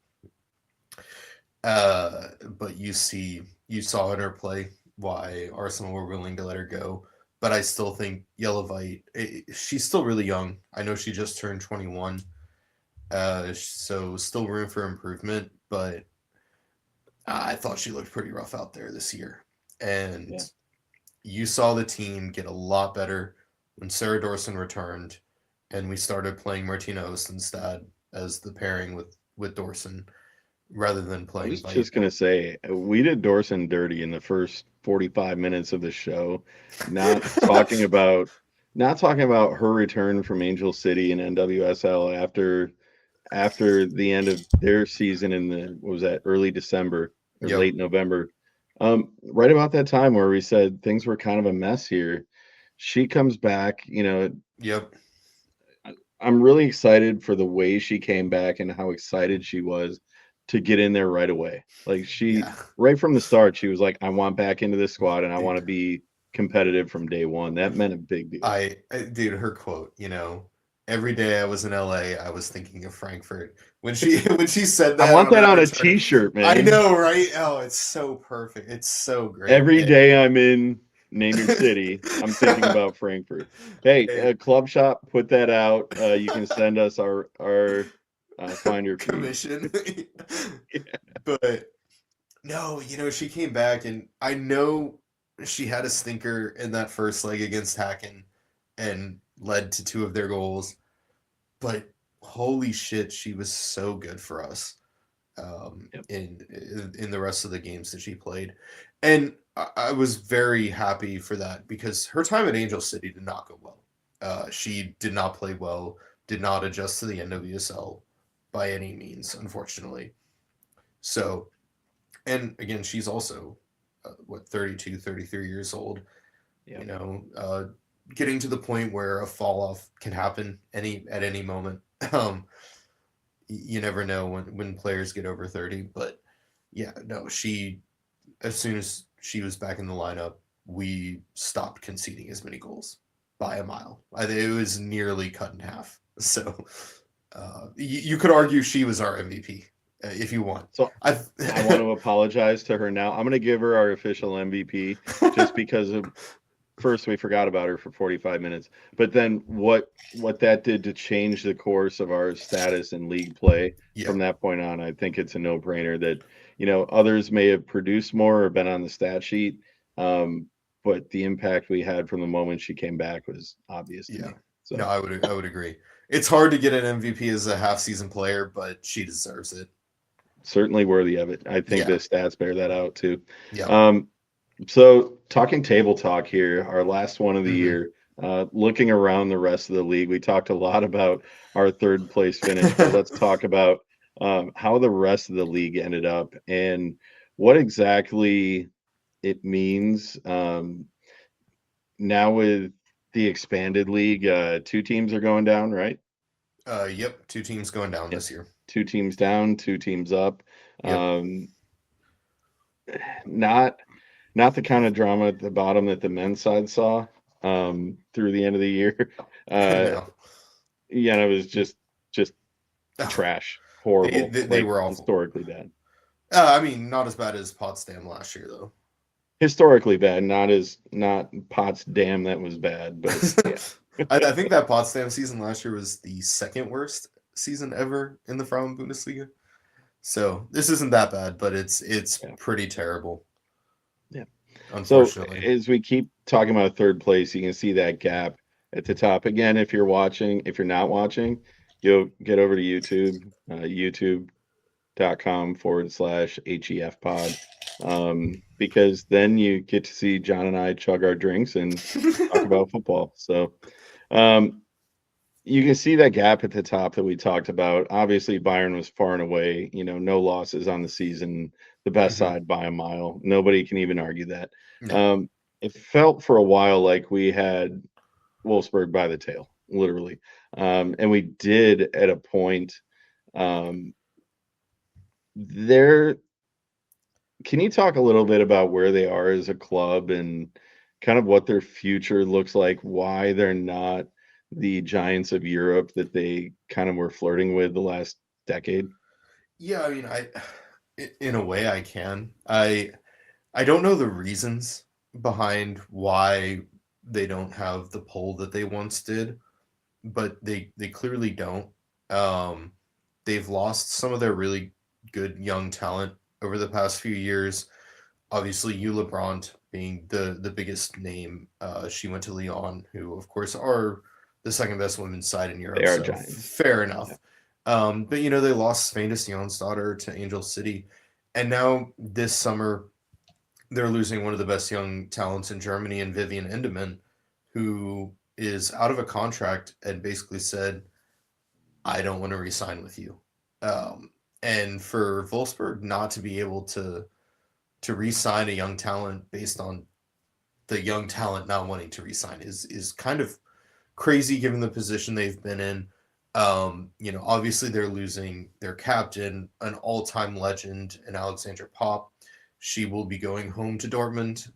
But you saw in her play why Arsenal were willing to let her go. But I still think Yellowvite, she's still really young. I know she just turned 21. So still room for improvement, but I thought she looked pretty rough out there this year. And you saw the team get a lot better when Sarah Dorson returned and we started playing Martina Ostenstad as the pairing with Dorson rather than playing. I was just going to say, we did Dorson dirty in the first 45 minutes of the show, not talking about her return from Angel City and NWSL after the end of their season in early December or late November. Right about that time where we said things were kind of a mess here. she comes back, Yep. I'm really excited for the way she came back and how excited she was to get in there right away. Like Yeah. right from the start, she was like, I want back into this squad and I want Dude, to be competitive from day one. That meant a big deal. dude, her quote, every day I was in LA, I was thinking of Frankfurt. When she when she said I that want on that her on a return, t-shirt, I man. know, right? Oh, it's so perfect. It's so great. Every day I'm in, name your city, I'm thinking about Frankfurt. Hey, Hey, Club Shop, put that out. You can send us our finder fee. commission. But no, she came back, and I know she had a stinker in that first leg against Hacken and led to two of their goals. But holy shit, she was so good for us Yep. in the rest of the games that she played, and I was very happy for that because her time at Angel City did not go well. She did not play well, did not adjust to the NWSL by any means, unfortunately. So, and again, she's also 32, 33 years old. Yep. Getting to the point where a fall off can happen at any moment. Um, you never know when players get over 30, but yeah, no, she as soon as she was back in the lineup, we stopped conceding as many goals by a mile. I think it was nearly cut in half. So you could argue she was our MVP if you want. So I want to apologize to her now. I'm going to give her our official MVP just because of first we forgot about her for 45 minutes, but then what that did to change the course of our status in league play Yeah. from that point on. I think it's a no-brainer that others may have produced more or been on the stat sheet, but the impact we had from the moment she came back was obvious to me. So no, I would agree. It's hard to get an MVP as a half season player, but she deserves it. certainly worthy of it. I think the Yeah. stats bear that out too. Yeah. So talking table talk here, our last one of the Mhm. year, looking around the rest of the league, we talked a lot about our third place finish, but let's talk about how the rest of the league ended up and what exactly it means. Now with the expanded league, two teams are going down, right? Yep, two teams going down Yep. this year. Two teams down, two teams up. Yep. Um, not the kind of drama at the bottom that the men's side saw through the end of the year. Uh, No. it was just Oh, trash, they, horrible, they they like were awful. historically bad. I mean, not as bad as Potsdam last year, though. Historically bad, not Potsdam that was bad, but yeah. I think that Potsdam season last year was the second worst season ever in the Frauen Bundesliga. So this isn't that bad, but it's Yeah. pretty terrible. Yeah. So Unfortunately. as we keep talking about third place, you can see that gap at the top. Again, if you're watching, if you're not watching, you'll get over to YouTube, youtube.com/HEF pod. Because then you get to see John and I chug our drinks and talk about football. So um, you can see that gap at the top that we talked about. Obviously, Bayern was far and away, no losses on the season, the best Mhm. side by a mile. Nobody can even argue that. No. It felt for a while like we had Wolfsburg by the tail, literally. And we did at a point. Um, there, can you talk a little bit about where they are as a club and kind of what their future looks like, why they're not the giants of Europe that they kind of were flirting with the last decade? Yeah, I mean, in a way I can. I don't know the reasons behind why they don't have the pull that they once did, but they clearly don't. Um, they've lost some of their really good young talent over the past few years. Obviously, Eula Brandt being the biggest name. She went to Lyon, who of course are the second best women's side in They Europe. are So giants. fair Yeah. enough. But they lost Spain to Sion's daughter to Angel City, and now this summer they're losing one of the best young talents in Germany in Vivian Endemann, who is out of a contract and basically said, I don't want to resign with you. And for Wolfsburg not to be able to re-sign a young talent based on the young talent not wanting to resign is kind of crazy given the position they've been in. Obviously they're losing their captain, an all-time legend, in Alexandra Pop. She will be going home to Dortmund.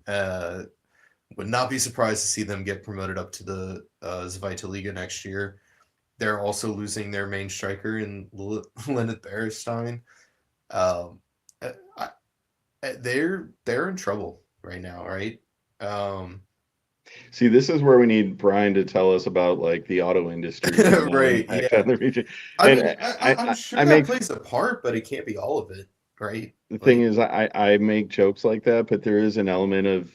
Would not be surprised to see them get promoted up to the Zweite Liga next year. They're also losing their main striker in Lenneth Berestein. Um, I, they're in trouble right now, right? See, this is where we need Brian to tell us about like the auto industry and the Right, impact yeah. on the region. I And mean, I'm sure I that make plays a part, but it can't be all of it, right? the thing Like, is I make jokes like that, but there is an element of,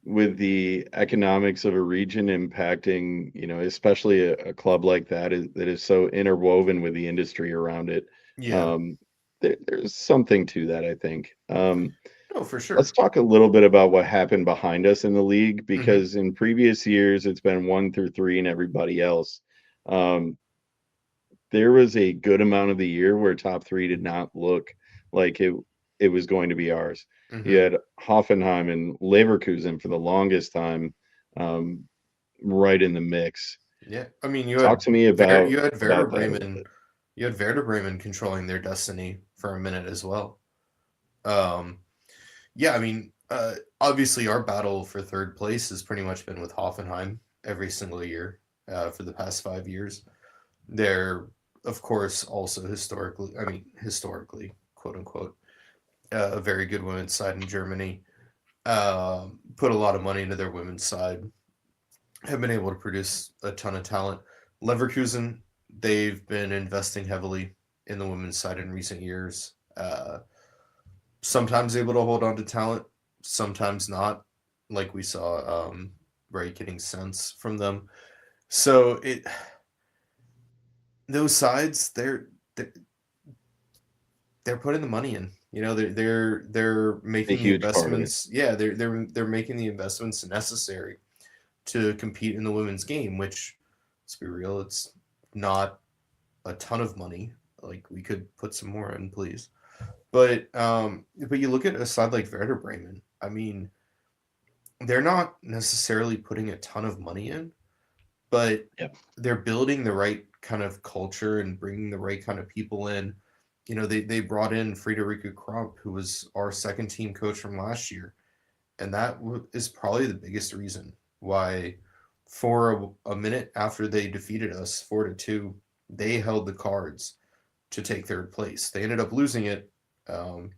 with the economics of a region impacting, especially a club like that is so interwoven with the industry around it. yeah. Um, there's something to that, I think. No, for Let's sure. talk a little bit about what happened behind us in the league, Hmm. because in previous years it's been 1 through 3 and everybody else. Um, there was a good amount of the year where top three did not look like it was going to be ours. You Hmm. had Hoffenheim and Leverkusen for the longest time, um, right in the mix. Yeah. I mean, you Talk had to me You had Werder about that a little Bremen. bit. You had Werder Bremen controlling their destiny for a minute as well. Um, yeah, I mean, obviously our battle for third place has pretty much been with Hoffenheim every single year for the past 5 years. They're, of course, also historically, quote unquote, a very good women's side in Germany. Put a lot of money into their women's side. Have been able to produce a ton of talent. Leverkusen, they've been investing heavily in the women's side in recent years. Sometimes able to hold on to talent, sometimes not, like we saw right getting sense from them. So it those sides they're they're putting the money in. They're A making the huge part of it. investments. Yeah, they're making the investments necessary to compete in the women's game, which, let's be real, it's not a ton of money. Like, we could put some more in, please. But you look at a side like Werder Bremen. I mean, they're not necessarily putting a ton of money in, but Yep. they're building the right kind of culture and bringing the right kind of people in. They brought in Friederike Krump, who was our second team coach from last year, and that is probably the biggest reason why, for a minute after they defeated us 4-2, they held the cards to take third place. They ended up losing it, um,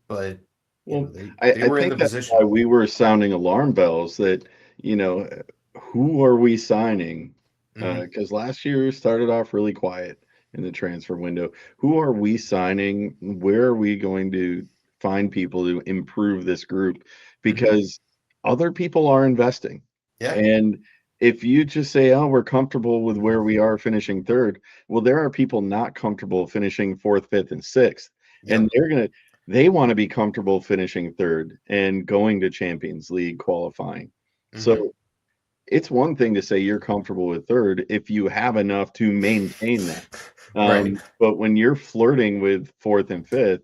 but Well, they I were in think the that's why position. we were sounding alarm bells that, you know, who are we signing? Hmm. Because last year started off really quiet in the transfer window. Who are we signing? Where are we going to find people to improve this group? Hmm. Because other people are investing. Yeah. And if you just say, oh, we're comfortable with where we are finishing third, well, there are people not comfortable finishing fourth, fifth, and sixth. And Yep. they want to be comfortable finishing third and going to Champions League qualifying. Hmm. So it's one thing to say you're comfortable with third if you have enough to maintain that. Right. But when you're flirting with fourth and fifth,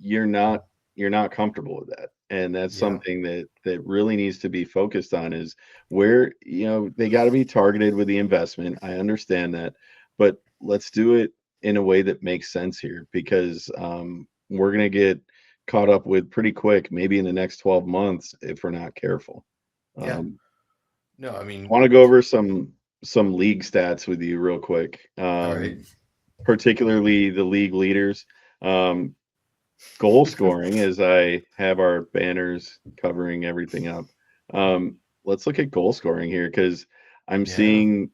you're not you're not comfortable with that. And that's Yeah. something that really needs to be focused on is where, they got to be targeted with the investment. I understand that, but let's do it in a way that makes sense here because we're going to get caught up with pretty quick, maybe in the next 12 months if we're not careful. Yeah. Um, No, I I mean, want to go over some league stats with you real quick, all right. particularly the league leaders. Um, Goal scoring, as I have our banners covering everything up. Let's look at goal scoring here because I'm Yeah. seeing.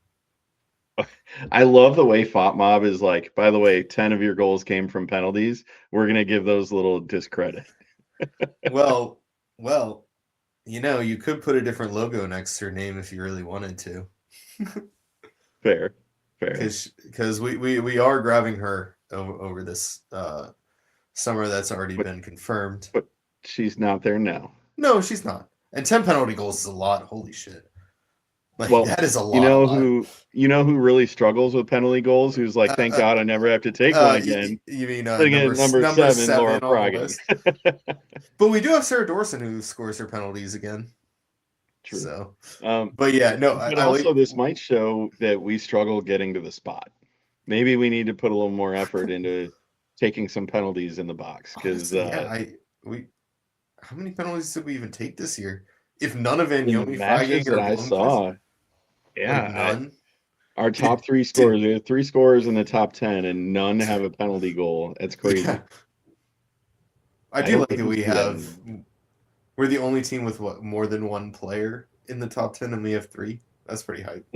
I love the way FOTMob is like, by the way, 10 of your goals came from penalties. We're going to give those a little discredit. Well, well, you could put a different logo next to her name if you really wanted to, Fair, fair. because we are grabbing her over this summer. That's already But been confirmed. but she's not there now. No, she's not. And 10 penalty goals is a lot. Holy shit. Like Well, that is a lot. you know who really struggles with penalty goals? Who's like, Uh, thank uh, God I never have to take one again. you mean Sitting at number number 7, Laura seven on the Frogging. list? But we do have Sarah Dorson who scores her penalties again. True. So, Um, but yeah, no, but I also like. this might show that we struggle getting to the spot. Maybe we need to put a little more effort into taking some penalties in the box because Honestly, yeah, we how many penalties did we even take this year? If none of in the Anyomi, matches Freigang, that or I Blomqvist, saw, like yeah, none. our top Did 3 did scorers, we have 3 scorers in the top 10, and none have a penalty goal. That's yeah. crazy. I I do don't like think that we we see that have. anymore. We're the only team with more than one player in the top 10, and we have three. That's pretty hype.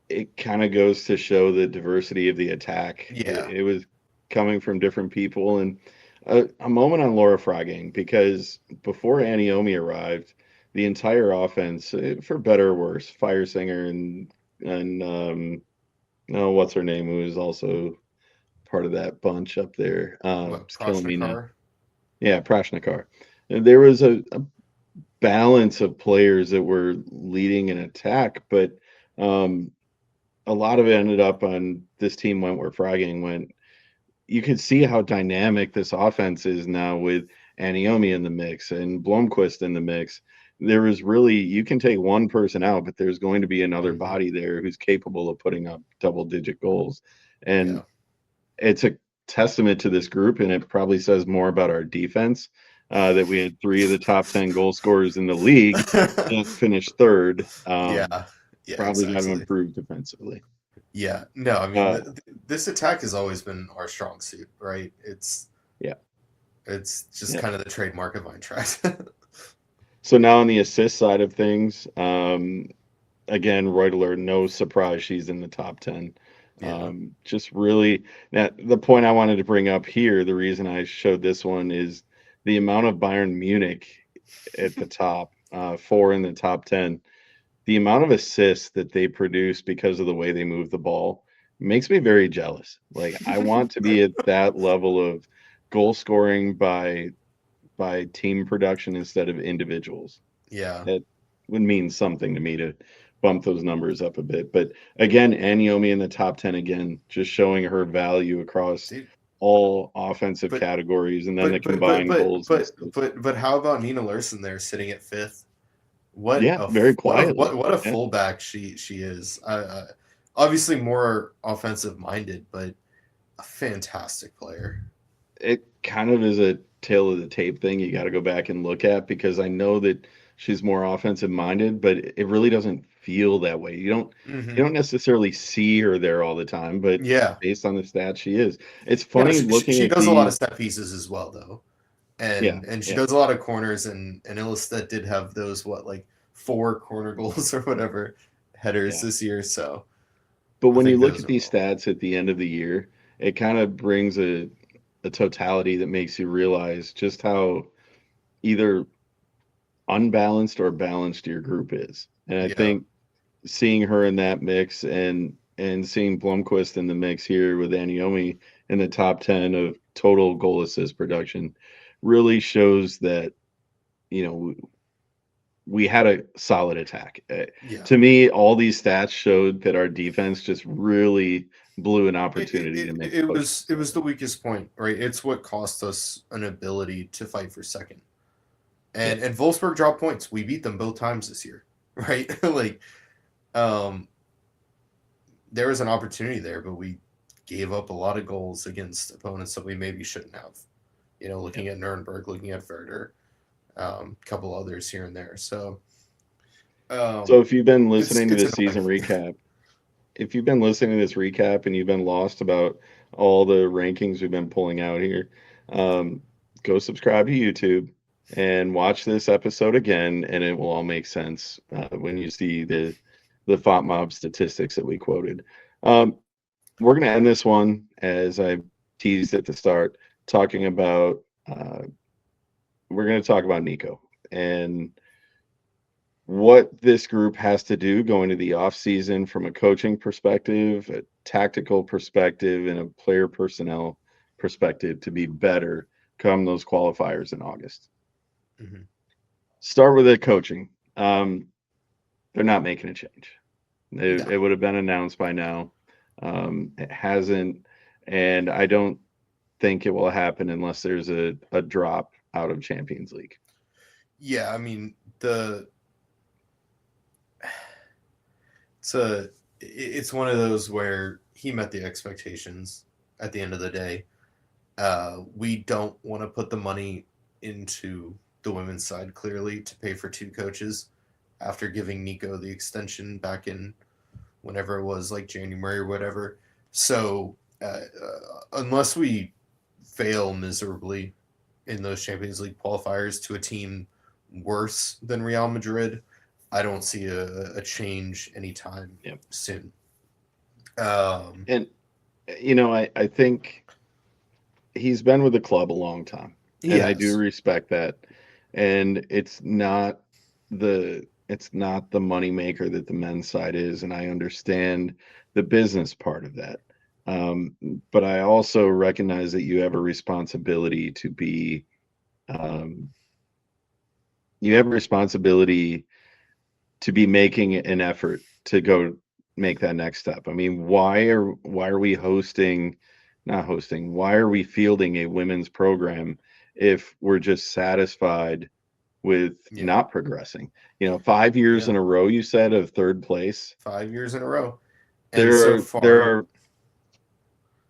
It kind of goes to show the diversity of the attack. Yeah. It was coming from different people, and a moment on Laura Frogging because before Aniomi arrived, the entire offense, for better or worse, Fire Singer and no, what's her name, who is also part of that bunch up there. What, It's killing me now. Proshnikar? Yeah, Prashnikar. And there was a balance of players that were leading an attack, but um, a lot of it ended up on this team went where Fragging went. You can see how dynamic this offense is now with Aniomi in the mix and Blomqvist in the mix. There is really you can take one person out, but there's going to be another Mm-hmm. body there who's capable of putting up double-digit goals. Yeah. And it's a testament to this group, and it probably says more about our defense that we had 3 of the top 10 goal scorers in the league and finished third. Yeah. Yeah, Probably got to exactly. improve defensively. Yeah. No, I mean, Uh, this attack has always been our strong suit, right? yeah, It's just yeah. kind of the trademark of Eintracht. So now on the assist side of things, again, Reutler, no surprise she's in the top 10. Yeah. Just really, now the point I wanted to bring up here, the reason I showed this one is the amount of Bayern Munich at the top, 4 in the top 10. The amount of assists that they produce because of the way they move the ball makes me very jealous. Like I want to be at that level of goal scoring by team production instead of individuals. Yeah. That would mean something to me to bump those numbers up a bit. But again, Aniomi in the top 10 again, just showing her value across Dude, all offensive but categories and then the but but but combined but goals and but stuff. but how about Nina Larson there sitting at fifth? Yeah, very quietly. What a Yeah. fullback she is. Obviously more offensive minded, but a fantastic player. It kind of is a tail of the tape thing you got to go back and look at because I know that she's more offensive minded, but it really doesn't feel that way. You Hmm. don't necessarily see her there all the time, but Yeah. based on the stats, she is. It's Yeah, no, funny looking she at does a lot of these. set pieces as well, though, Yeah, and she yeah, does a lot of corners. And Illistead did have those like 4 corner goals or whatever headers yeah. this year. So But I when you think look those at are these all. stats at the end of the year, it kind of brings a totality that makes you realize just how either unbalanced or balanced your group is. And I Yeah. think seeing her in that mix and seeing Blomqvist in the mix here with Aniomi in the top 10 of total goal assist production really shows that you know we had a solid attack. Yeah. To me, all these stats showed that our defense just really blew an opportunity to make a push. It was the weakest point, right? It's what cost us an ability to fight for second. Yeah, And Wolfsburg dropped points. We beat them both times this year, right? Like, um, there was an opportunity there, but we gave up a lot of goals against opponents that we maybe shouldn't have. You know, yeah. looking at Nuremberg, looking at Werder, a couple others here and there. So So um, if you've been listening to it's this annoying. season recap, if you've been listening to this recap and you've been lost about all the rankings we've been pulling out here, um, go subscribe to YouTube and watch this episode again, and it will all make sense when you see the Font Mob statistics that we quoted. Um, we're going to end this one as I teased at the start, talking about we're going to talk about Nico and what this group has to do going to the off season from a coaching perspective, a tactical perspective, and a player personnel perspective to be better come those qualifiers in August. Mhm. Start with the coaching. They're not making a change. It, Yeah. it would have been announced by now. It hasn't, and I don't think it will happen unless there's a drop out of Champions League. Yeah, I mean it's one of those where he met the expectations at the end of the day. We don't want to put the money into the women's side clearly to pay for two coaches after giving Niko the extension back in whenever it was, like January or whatever. So unless we fail miserably in those Champions League qualifiers to a team worse than Real Madrid, I don't see a change anytime Yep. soon. And I think he's been with the club a long time, and I do respect that. And it's not the money maker that the men's side is, and I understand the business part of that. But I also recognize that you have a responsibility to be, um, you have a responsibility to be making an effort to go make that next step. I mean, why are we not hosting, why are we fielding a women's program if we're just satisfied with not progressing? 5 years in a row, you said, of third place. 5 years in a row. And There so are far,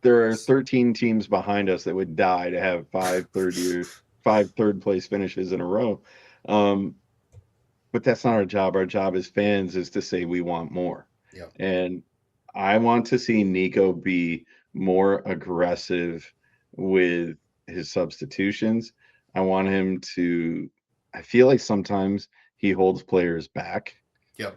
there are 13 teams behind us that would die to have five third place finishes in a row. But that's not our job. Our job as fans is to say we want more. Yeah. And I want to see Niko be more aggressive with his substitutions. I want him to, I feel like sometimes he holds players back. Yep.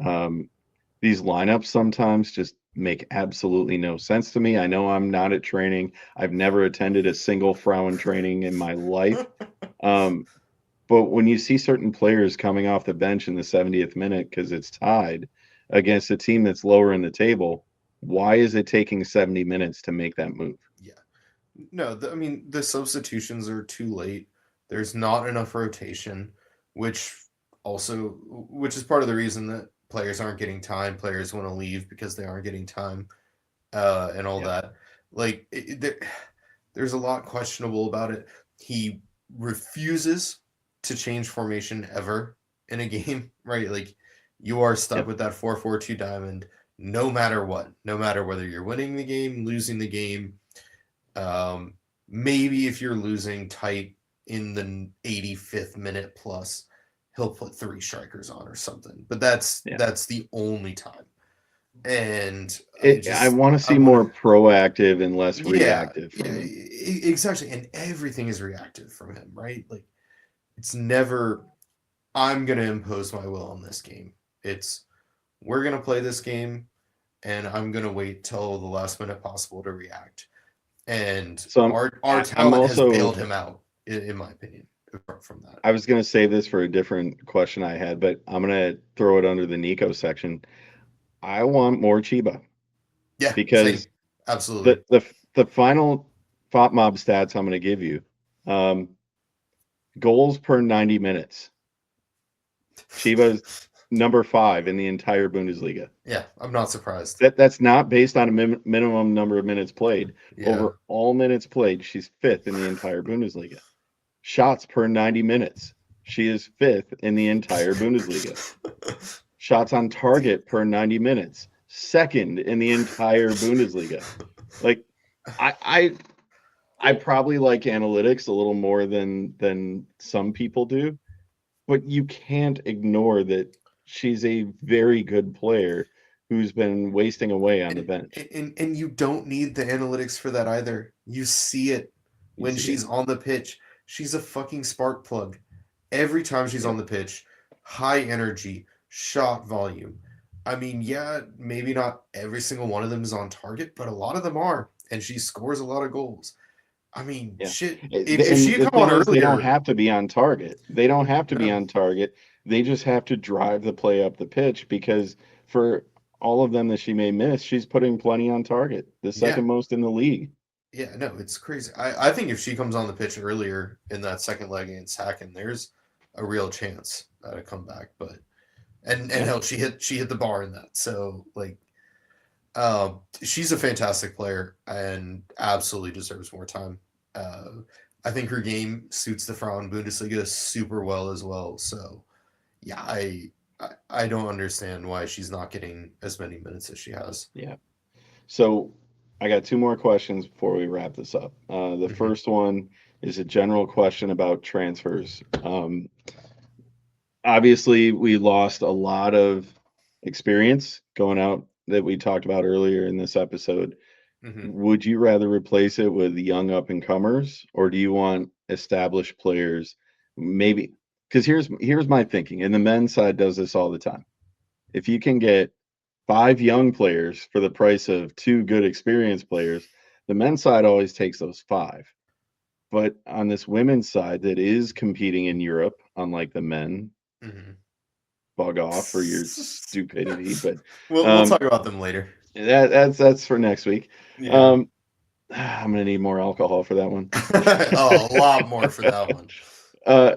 These lineups sometimes just make absolutely no sense to me. I know I'm not at training. I've never attended a single Frauen training in my life. But when you see certain players coming off the bench in the 70th minute because it's tied against a team that's lower in the table, why is it taking 70 minutes to make that move? Yeah. No, I mean, the substitutions are too late. There's not enough rotation, which is part of the reason that players aren't getting time. Players want to leave because they aren't getting time, and all that. Like, there's a lot questionable about it. He refuses to change formation ever in a game, right? Like, you are stuck with that 4-4-2 diamond no matter what, no matter whether you're winning the game, losing the game. Maybe if you're losing tight in the 85th minute plus, he'll put 3 strikers on or something. But that's the only time. And I want to see more proactive and less reactive from him. Exactly. And everything is reactive from him, right? Like, it's never, I'm going to impose my will on this game. It's, we're going to play this game, and I'm going to wait till the last minute possible to react. And so our talent has bailed him out, in my opinion, apart from that. I was going to save this for a different question I had, but I'm going to throw it under the Niko section. I want more Chiba. Yeah, because same. Absolutely. The final FOP mob stats I'm going to give you, goals per 90 minutes. Chiba's number 5 in the entire Bundesliga. Yeah, I'm not surprised. That's not based on a minimum number of minutes played. Yeah. Over all minutes played, she's 5th in the entire Bundesliga. Shots per 90 minutes, she is 5th in the entire Bundesliga. Shots on target per 90 minutes, 2nd in the entire Bundesliga. Like, I probably like analytics a little more than some people do, but you can't ignore that she's a very good player who's been wasting away on the bench. And you don't need the analytics for that either. You see it when she's on the pitch. She's a fucking spark plug. Every time she's on the pitch, high energy, shot volume. I mean, yeah, maybe not every single one of them is on target, but a lot of them are, and she scores a lot of goals. I mean, shit. If she had come on earlier, they don't have to be on target. They don't have to be on target. They just have to drive the play up the pitch, because for all of them that she may miss, she's putting plenty on target, the second most in the league. Yeah, no, it's crazy. I think if she comes on the pitch earlier in that second leg against Hacken, there's a real chance at a comeback. But and hell, she hit the bar in that. So like, she's a fantastic player and absolutely deserves more time. I think her game suits the Frauen Bundesliga super well as well. So yeah, I don't understand why she's not getting as many minutes as she has. Yeah. So I got two more questions before we wrap this up. The Mhm. first one is a general question about transfers. Obviously, we lost a lot of experience going out that we talked about earlier in this episode. Mhm. Would you rather replace it with young up and comers, or do you want established players? Maybe because here's my thinking, and the men's side does this all the time. If you can get five young players for the price of two good experienced players, the men's side always takes those five. But on this women's side that is competing in Europe, unlike the men, Mhm. bug off for your stupidity. But We'll um, talk about them later. that's for next week. Yeah. Um, I'm gonna need more alcohol for that one. Oh, a lot more for that one. uh,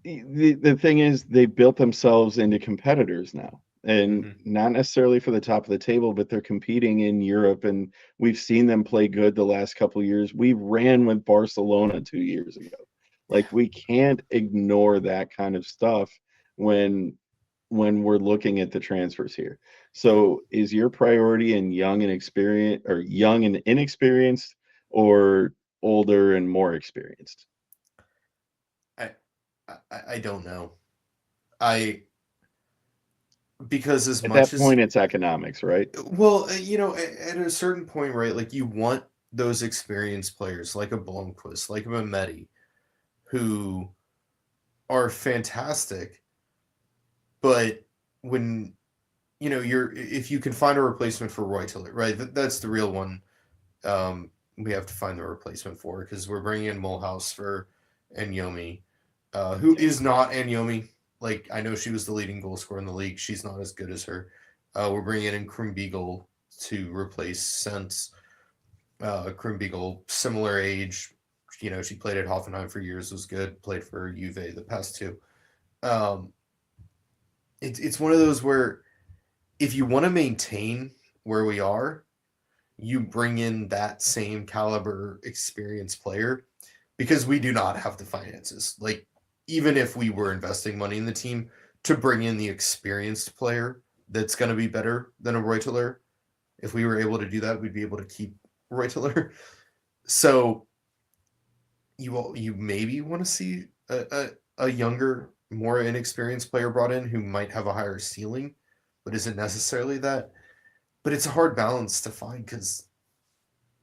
the thing is, they built themselves into competitors now, and Mhm. not necessarily for the top of the table, but they're competing in Europe, and we've seen them play good the last couple of years. We ran with Barcelona 2 years ago. Like we can't ignore that kind of stuff when we're looking at the transfers here. Yeah. So is your priority in young and experienced, or young and inexperienced, or older and more experienced? I, I don't know. I Because as At much that as point, it's economics, right? well, at a certain point, right? Like you want those experienced players, like a Blomqvist, like a Mehmeti, who are fantastic, but when you're if you can find a replacement for Roy Tiller, right? That's the real one. We have to find the replacement for because we're bringing in Mulhouse for Anyomi, who Yeah. is not Anyomi. Like I know she was the leading goal scorer in the league. She's not as good as her. We're bringing in Krumbiegel to replace Sense. Krumbiegel, similar age. She played at Hoffenheim for years. Was good. Played for Juve the past two. Um, it's one of those where if you want to maintain where we are, you bring in that same caliber experienced player because we do not have the finances. Like, even if we were investing money in the team to bring in the experienced player that's going to be better than a Reutler, if we were able to do that, we'd be able to keep Reutler. So you maybe want to see a younger, more inexperienced player brought in who might have a higher ceiling, but isn't necessarily that. But it's a hard balance to find because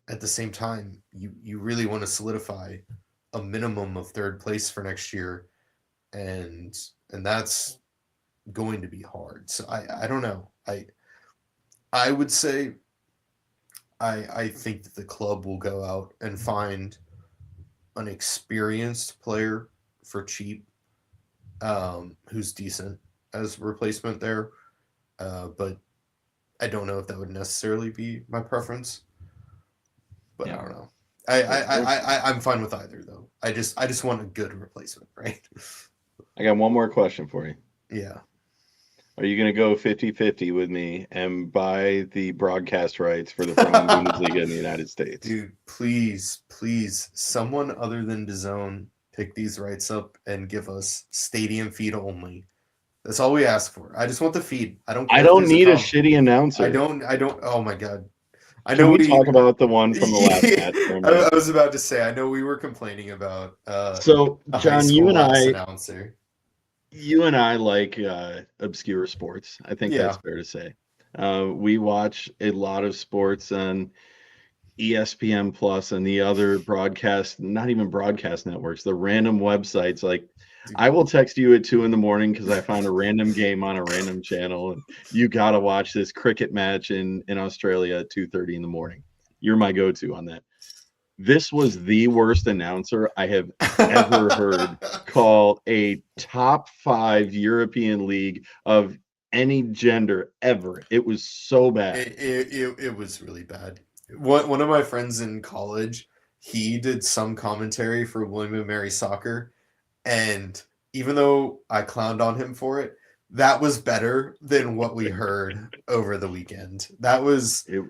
at the same time, you really want to solidify a minimum of third place for next year, and that's going to be hard. So I don't know. I would say I think that the club will go out and find an experienced player for cheap, who's decent as replacement there. But I don't know if that would necessarily be my preference. But I Yeah. don't know. I, I, Well, we'll see. I'm fine with either though. I just want a good replacement, right? I got one more question for you. Yeah. Are you going to go 50-50 with me and buy the broadcast rights for the Frauen Bundesliga in the United States? Dude, please, someone other than DAZN pick these rights up and give us stadium feed only. That's all we ask for. I just want the feed. I don't I care if don't there's a need a comp. shitty announcer. I don't. Oh my god. I Can know we we. talk about the one from the last match for a I minute? was about to say. I know we were complaining about So, a high John, school ass announcer. you and I like obscure sports. I think that's Yeah. fair to say. We watch a lot of sports on ESPN Plus and the other broadcast, not even broadcast networks, the random websites. Like, Dude. I will text you at 2 in the morning because I found a random game on a random channel, and you got to watch this cricket match in Australia at 2:30 in the morning. You're my go-to on that. This was the worst announcer I have ever heard call a top five European league of any gender ever. It was so bad. It was really bad. One of my friends in college, he did some commentary for William and Mary Soccer, and even though I clowned on him for it, that was better than what we heard over the weekend. That was It,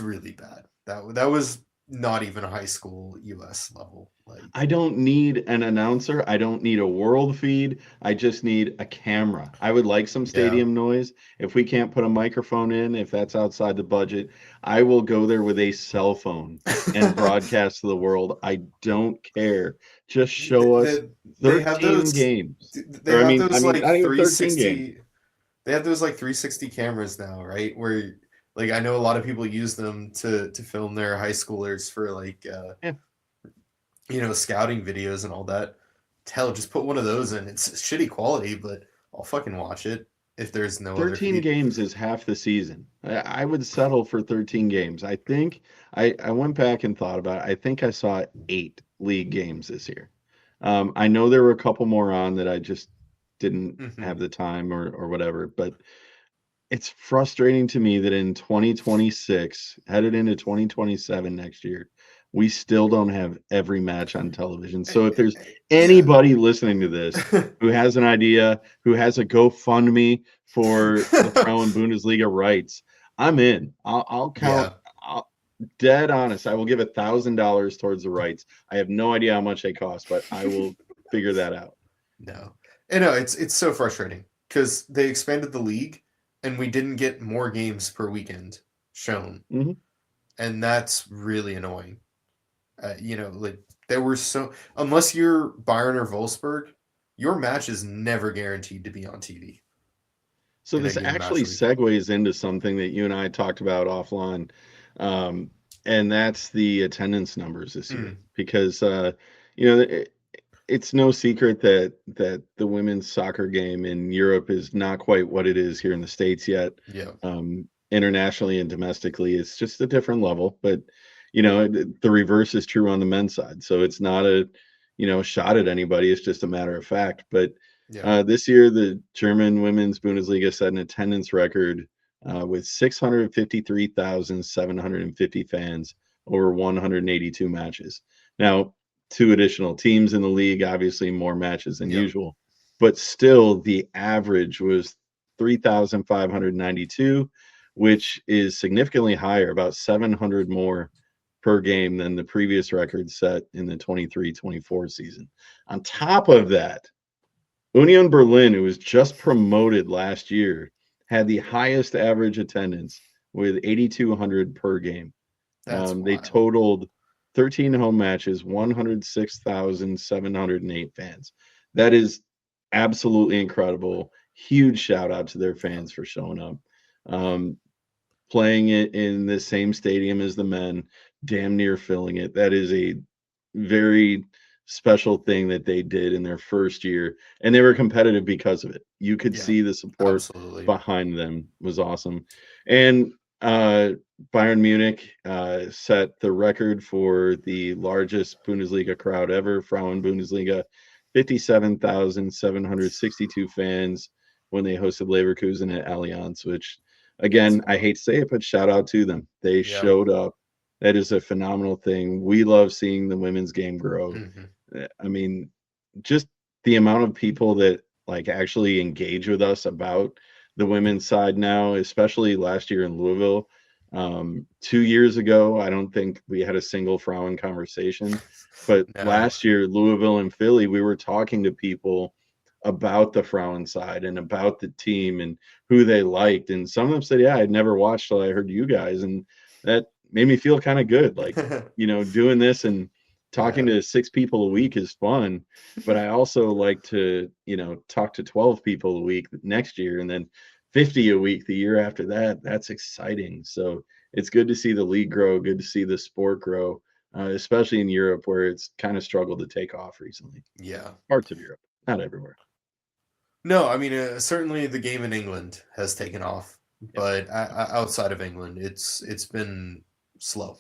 really bad. That was not even a high school US level. Like, I don't need an announcer. I don't need a world feed. I just need a camera. I would like some yeah. stadium noise. If we can't put a microphone in, if that's outside the budget, I will go there with a cell phone and broadcast to the world. I don't care. Just show us They have 13 those games. Or I mean, like not even 13 games. 360, they have those like 360 cameras now, right? Where like I know a lot of people use them to film their high schoolers for like Yeah. scouting videos and all that. Hell, just put one of those in. It's shitty quality, but I'll fucking watch it if there's no other 13 feed. games is half the season. I would settle for 13 games. I think I went back and thought about it. I think I saw 8 league games this year. I know there were a couple more on that I just didn't have the time or whatever, but it's frustrating to me that in 2026, headed into 2027 next year, we still don't have every match on television. So if there's anybody listening to this who has an idea, who has a GoFundMe for the Frauen Bundesliga rights, I'm in. I'll count. Dead honest. I will give $1,000 towards the rights. I have no idea how much they cost, but I will figure that out. No, it's so frustrating because they expanded the league and we didn't get more games per weekend shown, and that's really annoying. Like there were unless you're Bayern or Wolfsburg, your match is never guaranteed to be on TV. So this actually segues into something that you and I talked about offline, and that's the attendance numbers this year. Because it's no secret that the women's soccer game in Europe is not quite what it is here in the States yet. Yeah. Internationally and domestically, it's just a different level. But the reverse is true on the men's side. So it's not a shot at anybody. It's just a matter of fact. But this year, the German Women's Bundesliga set an attendance record with 653,750 fans over 182 matches. Now, 2 additional teams in the league, obviously more matches than usual, but still the average was 3,592, which is significantly higher, about 700 more per game than the previous record set in the 23-24 season. On top of that, Union Berlin, who was just promoted last year, had the highest average attendance with 8,200 per game. They totaled 13 home matches, 106,708 fans. That is absolutely incredible. Huge shout out to their fans for showing up. Playing it in the same stadium as the men, damn near filling it. That is a very special thing that they did in their first year, and they were competitive because of it. You could see the support behind them was awesome. And Bayern Munich set the record for the largest Bundesliga crowd ever, Frauen Bundesliga, 57,762 fans when they hosted Leverkusen at Allianz, which, again, I hate to say it, but shout out to them. They showed up. That is a phenomenal thing. We love seeing the women's game grow. I mean, just the amount of people that actually engage with us about the women's side now, especially last year in Louisville. 2 years ago, I don't think we had a single Frauen conversation, but last year, Louisville and Philly, we were talking to people about the Frauen side and about the team and who they liked. And some of them said, yeah, I'd never watched till I heard you guys. And that made me feel kind of good. Like, doing this and talking to 6 people a week is fun, but I also like to, talk to 12 people a week next year and then 50 a week the year after that. That's exciting. So it's good to see the league grow, good to see the sport grow, especially in Europe where it's kind of struggled to take off recently. Yeah. Parts of Europe, not everywhere. No, I mean, certainly the game in England has taken off, but outside of England, it's been slow,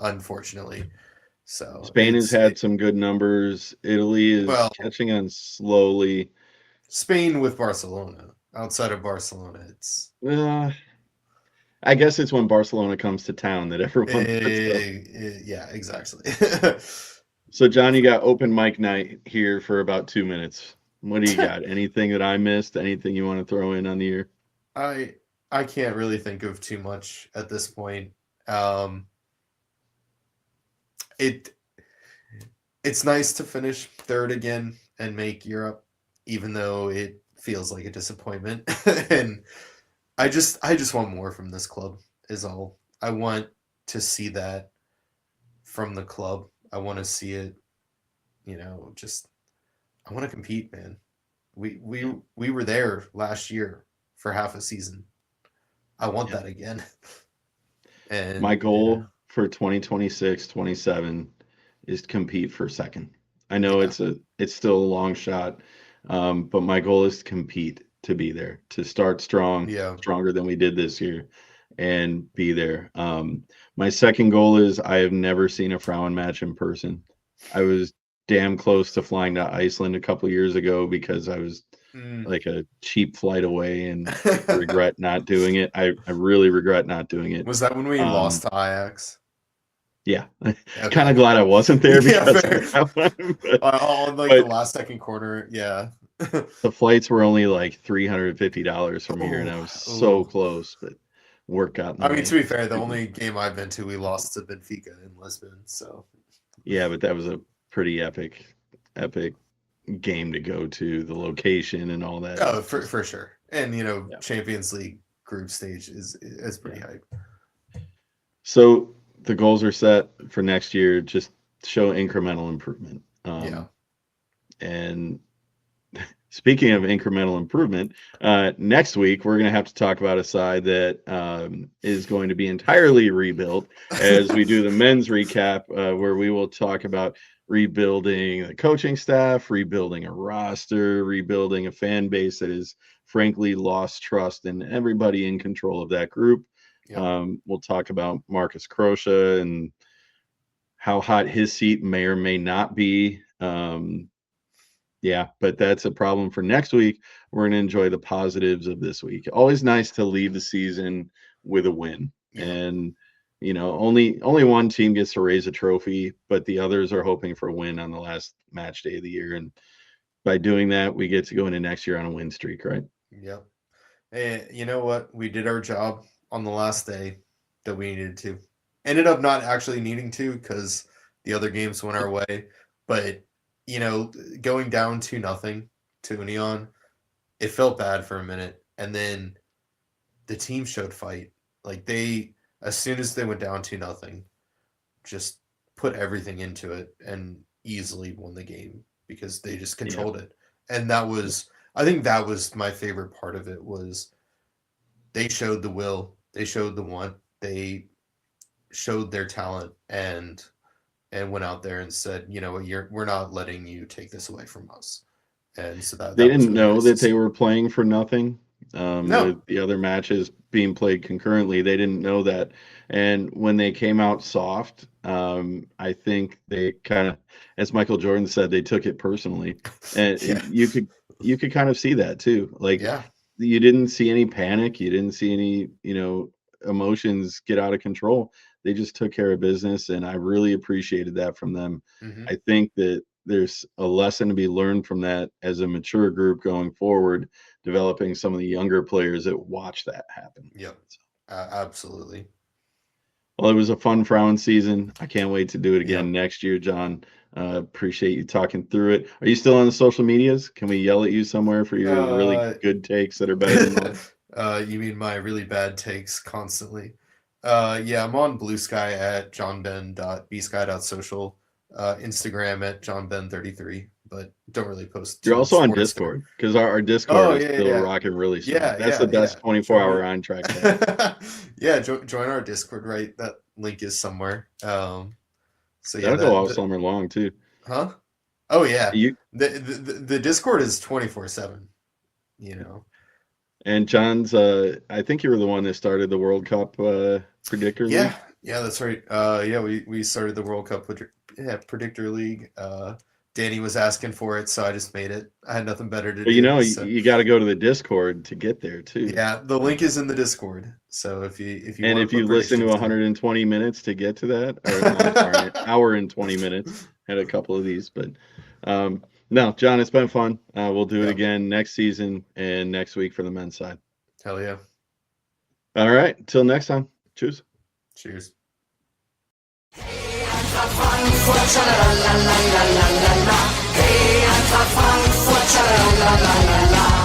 unfortunately. So Spain has had some good numbers. Italy is catching on slowly. Spain with Barcelona. Outside of Barcelona, it's I guess it's when Barcelona comes to town that everyone yeah, exactly. So John, you got open mic night here for about 2 minutes. What do you got? Anything that I missed? Anything you want to throw in on the year? I can't really think of too much at this point. Um, it it's nice to finish third again and make Europe, even though it feels like a disappointment. And I just want more from this club is all. I want to see that from the club. I want to see it, just I want to compete, man. We were there last year for half a season. I want Yeah. that again. My And yeah, goal for 2026, 27 is to compete for second. I know yeah, it's still a long shot, but my goal is to compete, to be there, to start strong, yeah. stronger than we did this year, and be there. My second goal is I have never seen a Frauen match in person. I was damn close to flying to Iceland a couple years ago because I was Mm. like a cheap flight away and regret not doing it. I really regret not doing it. Was that when we lost Um, to Ajax? yeah, kind Okay. of glad I wasn't there Yeah, because of fair. that one. On like the But last second corner, yeah. the flights were only like $350 from here, and Oh, I was so oh. close, but work got in the I mean, to way. be fair, the only game I've been to, we lost to Benfica in Lisbon. So, Yeah, but that was a pretty epic game to go to. The location and all that oh, is for just for sure. And yeah, Champions League group stage is pretty yeah. hype. So the goals are set for next year. Just show incremental improvement. Yeah. And speaking of incremental improvement, next week we're going to have to talk about a side that is going to be entirely rebuilt as we do the men's recap, where we will talk about rebuilding the coaching staff, rebuilding a roster, rebuilding a fan base that has frankly lost trust in everybody in control of that group. Yep. We'll talk about Marcus Kroesche and how hot his seat may or may not be. Yeah, but that's a problem for next week. We're going to enjoy the positives of this week. Always nice to leave the season with a win. Yep. And only one team gets to raise a trophy, but the others are hoping for a win on the last match day of the year. And by doing that, we get to go into next year on a win streak, right? Yep. And you know what? We did our job on the last day that we needed to. Ended up not actually needing to because the other games went our way. But going down 2-0 to Union, it felt bad for a minute, and then the team showed fight. Like as soon as they went down 2-0, just put everything into it and easily won the game because they just Yeah. controlled it. And I think that was my favorite part of it was they showed the will, they showed the want, they showed their talent and went out there and said, you know what, we're not letting you take this away from us. And so They that was didn't really know nice to that they see. were playing for nothing. No. With the other matches being played concurrently, they didn't know that. And when they came out soft, I think they kind of, as Michael Jordan said, they took it personally, and Yeah. you could kind of see that too. Like Yeah. you didn't see any panic, you didn't see any emotions get out of control. They just took care of business, and I really appreciated that from them. Hmm. I think that there's a lesson to be learned from that as a mature group going forward, developing some of the younger players that watch that happen. Yep. Absolutely. Well, it was a fun Frown season. I can't wait to do it Yep. again next year, John. Appreciate you talking through it. Are you still on the social medias? Can we yell at you somewhere for your really Uh, good takes that are better than mine? you mean my really bad takes constantly? Yeah, I'm on Blue Sky at johnben.bsky.social, Instagram at johnben33, but don't really post You're too much also on sports there. Discord because our Discord Oh is yeah, still yeah, rocking really strong. yeah, That's the yeah, yeah. best 24-hour Join Eintracht chat. it. Yeah, join our Discord. Right, that link is somewhere. So yeah, That'll go all summer long too. huh? Oh yeah, You the Discord is 24/7. You know. and John's. I think you were the one that started the World Cup predictor Yeah, league. yeah, that's right. Yeah, we started the World Cup with Predictor League. Danny was asking for it, so I just made it. I had nothing better to But do. So you got to go to the Discord to get there too. yeah, the link is in the Discord. So if you And want if to put you listen to predictions in. 120 minutes to get to that, or no, I'm sorry, an hour and 20 minutes, had a couple of these, but No, John, it's been fun. We'll do it Yeah. again next season and next week for the men's side. Hell yeah. All right. Till next time. Cheers. Cheers. Eintracht Frankfurt, schalalala, hey, Eintracht Frankfurt, schalalala.